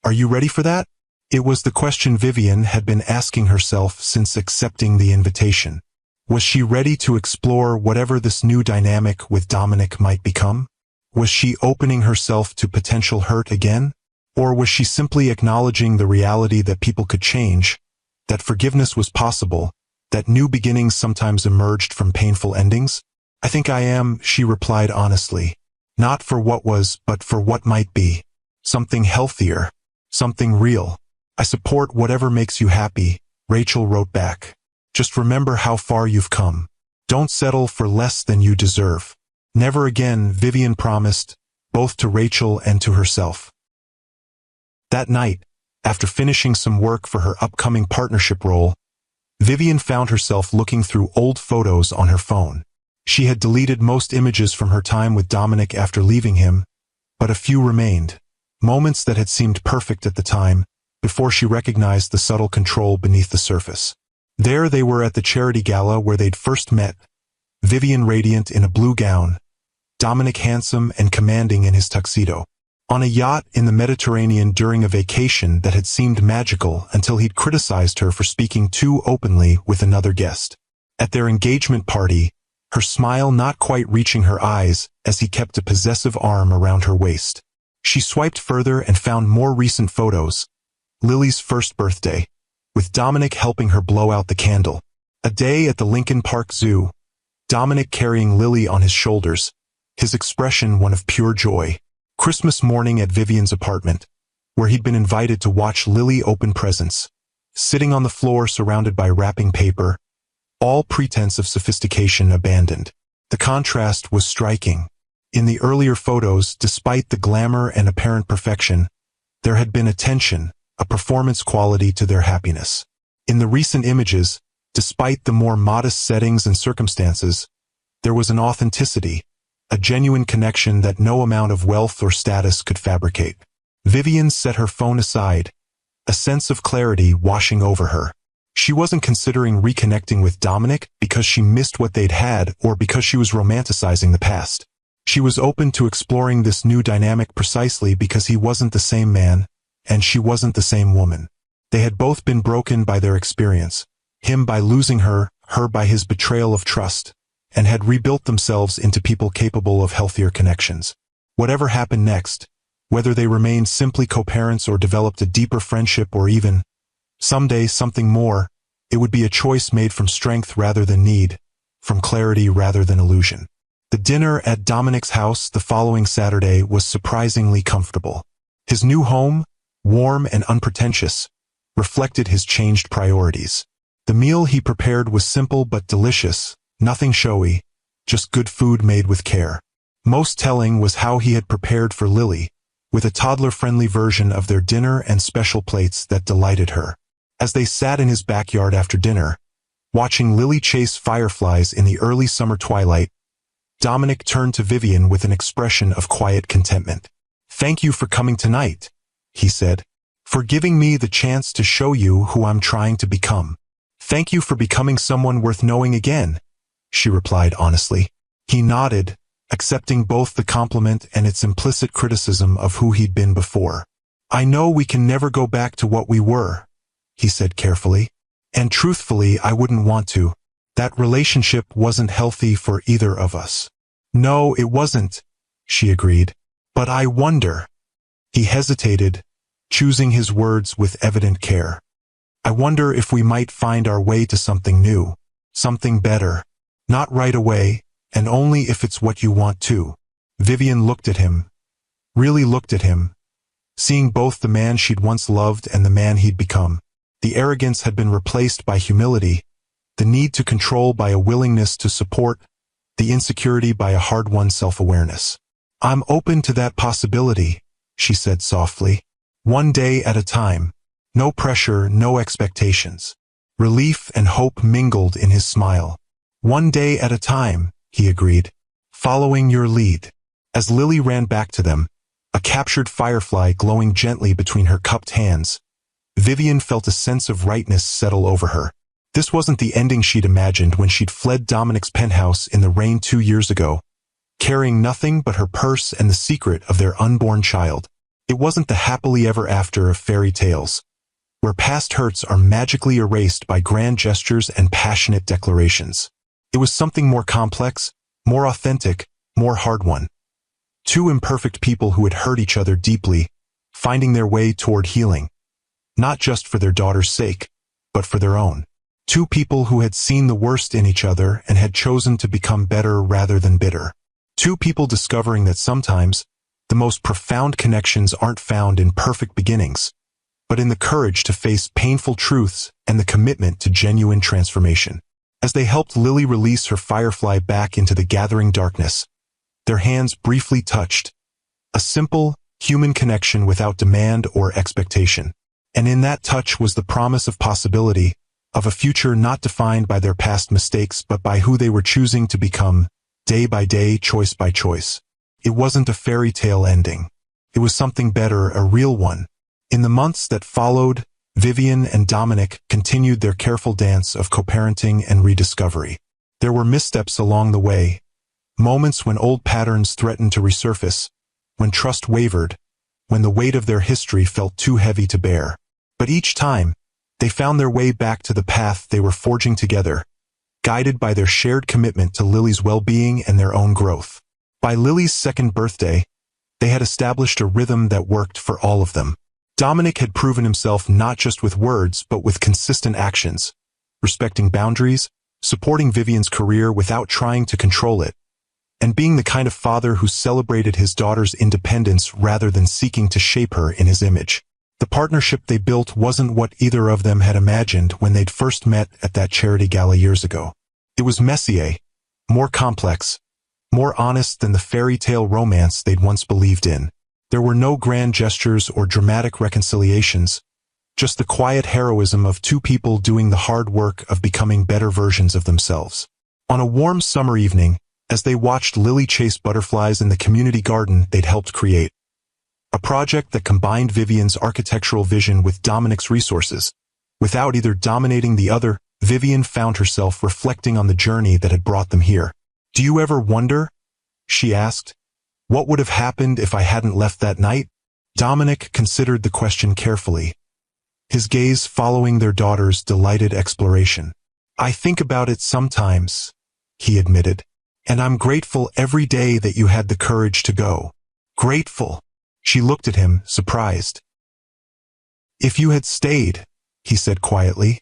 "Are you ready for that?" It was the question Vivian had been asking herself since accepting the invitation. Was she ready to explore whatever this new dynamic with Dominic might become? Was she opening herself to potential hurt again? Or was she simply acknowledging the reality that people could change, that forgiveness was possible, that new beginnings sometimes emerged from painful endings? "I think I am," she replied honestly. "Not for what was, but for what might be. Something healthier, something real." "I support whatever makes you happy," Rachel wrote back. "Just remember how far you've come. Don't settle for less than you deserve." "Never again," Vivian promised, both to Rachel and to herself. That night, after finishing some work for her upcoming partnership role, Vivian found herself looking through old photos on her phone. She had deleted most images from her time with Dominic after leaving him, but a few remained, moments that had seemed perfect at the time, before she recognized the subtle control beneath the surface. There they were at the charity gala where they'd first met, Vivian radiant in a blue gown, Dominic handsome and commanding in his tuxedo. On a yacht in the Mediterranean during a vacation that had seemed magical until he'd criticized her for speaking too openly with another guest. At their engagement party, her smile not quite reaching her eyes as he kept a possessive arm around her waist. She swiped further and found more recent photos. Lily's first birthday, with Dominic helping her blow out the candle. A day at the Lincoln Park Zoo, Dominic carrying Lily on his shoulders, his expression one of pure joy. Christmas morning at Vivian's apartment, where he'd been invited to watch Lily open presents. Sitting on the floor surrounded by wrapping paper, all pretense of sophistication abandoned. The contrast was striking. In the earlier photos, despite the glamour and apparent perfection, there had been a tension, a performance quality to their happiness. In the recent images, despite the more modest settings and circumstances, there was an authenticity, a genuine connection that no amount of wealth or status could fabricate. Vivian set her phone aside, a sense of clarity washing over her. She wasn't considering reconnecting with Dominic because she missed what they'd had or because she was romanticizing the past. She was open to exploring this new dynamic precisely because he wasn't the same man, and she wasn't the same woman. They had both been broken by their experience, him by losing her by his betrayal of trust, and had rebuilt themselves into people capable of healthier connections. Whatever happened next, whether they remained simply co-parents or developed a deeper friendship or even, someday, something more, it would be a choice made from strength rather than need, from clarity rather than illusion. The dinner at Dominic's house the following Saturday was surprisingly comfortable. His new home, warm and unpretentious, reflected his changed priorities. The meal he prepared was simple but delicious, nothing showy, just good food made with care. Most telling was how he had prepared for Lily, with a toddler-friendly version of their dinner and special plates that delighted her. As they sat in his backyard after dinner, watching Lily chase fireflies in the early summer twilight, Dominic turned to Vivian with an expression of quiet contentment. "Thank you for coming tonight," he said, "for giving me the chance to show you who I'm trying to become." "Thank you for becoming someone worth knowing again," she replied honestly. He nodded, accepting both the compliment and its implicit criticism of who he'd been before. "I know we can never go back to what we were," he said carefully. "And truthfully, I wouldn't want to. That relationship wasn't healthy for either of us." "No, it wasn't," she agreed. "But I wonder." He hesitated, choosing his words with evident care. "I wonder if we might find our way to something new, something better. Not right away, and only if it's what you want to." Vivian looked at him, really looked at him, seeing both the man she'd once loved and the man he'd become. The arrogance had been replaced by humility, the need to control by a willingness to support, the insecurity by a hard-won self-awareness. "I'm open to that possibility," she said softly. "One day at a time. No pressure, no expectations." Relief and hope mingled in his smile. "One day at a time," he agreed, "following your lead." As Lily ran back to them, a captured firefly glowing gently between her cupped hands, Vivian felt a sense of rightness settle over her. This wasn't the ending she'd imagined when she'd fled Dominic's penthouse in the rain 2 years ago, carrying nothing but her purse and the secret of their unborn child. It wasn't the happily ever after of fairy tales, where past hurts are magically erased by grand gestures and passionate declarations. It was something more complex, more authentic, more hard-won. Two imperfect people who had hurt each other deeply, finding their way toward healing, not just for their daughter's sake, but for their own. Two people who had seen the worst in each other and had chosen to become better rather than bitter. Two people discovering that sometimes, the most profound connections aren't found in perfect beginnings, but in the courage to face painful truths and the commitment to genuine transformation. As they helped Lily release her firefly back into the gathering darkness, their hands briefly touched, a simple, human connection without demand or expectation. And in that touch was the promise of possibility, of a future not defined by their past mistakes but by who they were choosing to become, day by day, choice by choice. It wasn't a fairy tale ending. It was something better, a real one. In the months that followed, Vivian and Dominic continued their careful dance of co-parenting and rediscovery. There were missteps along the way, moments when old patterns threatened to resurface, when trust wavered, when the weight of their history felt too heavy to bear. But each time, they found their way back to the path they were forging together, guided by their shared commitment to Lily's well-being and their own growth. By Lily's second birthday, they had established a rhythm that worked for all of them. Dominic had proven himself not just with words but with consistent actions, respecting boundaries, supporting Vivian's career without trying to control it, and being the kind of father who celebrated his daughter's independence rather than seeking to shape her in his image. The partnership they built wasn't what either of them had imagined when they'd first met at that charity gala years ago. It was messier, more complex, more honest than the fairy tale romance they'd once believed in. There were no grand gestures or dramatic reconciliations, just the quiet heroism of two people doing the hard work of becoming better versions of themselves. On a warm summer evening, as they watched Lily chase butterflies in the community garden they'd helped create, a project that combined Vivian's architectural vision with Dominic's resources. Without either dominating the other, Vivian found herself reflecting on the journey that had brought them here. "Do you ever wonder?" she asked. "What would have happened if I hadn't left that night?" Dominic considered the question carefully, his gaze following their daughter's delighted exploration. "I think about it sometimes," he admitted, "and I'm grateful every day that you had the courage to go." "Grateful?" She looked at him, surprised. "If you had stayed," he said quietly,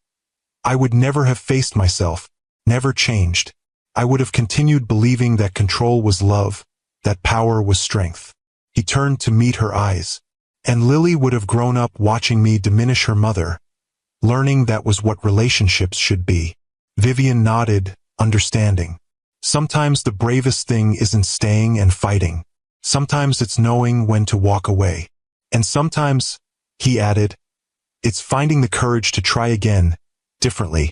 "I would never have faced myself, never changed. I would have continued believing that control was love, that power was strength." He turned to meet her eyes. "And Lily would have grown up watching me diminish her mother, learning that was what relationships should be." Vivian nodded, understanding. "Sometimes the bravest thing isn't staying and fighting. Sometimes it's knowing when to walk away. And sometimes," he added, "it's finding the courage to try again, differently,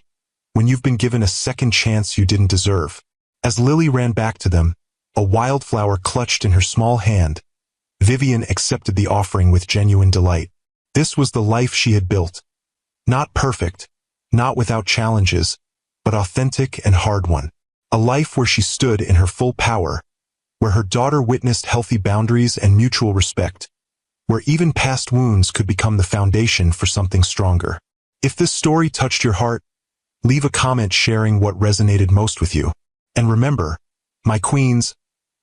when you've been given a second chance you didn't deserve." As Lily ran back to them, a wildflower clutched in her small hand, Vivian accepted the offering with genuine delight. This was the life she had built. Not perfect, not without challenges, but authentic and hard one. A life where she stood in her full power, where her daughter witnessed healthy boundaries and mutual respect, where even past wounds could become the foundation for something stronger. If this story touched your heart, leave a comment sharing what resonated most with you. And remember, my queens,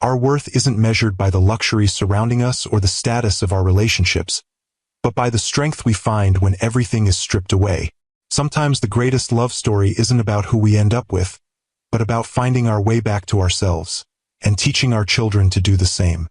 our worth isn't measured by the luxuries surrounding us or the status of our relationships, but by the strength we find when everything is stripped away. Sometimes the greatest love story isn't about who we end up with, but about finding our way back to ourselves, and teaching our children to do the same.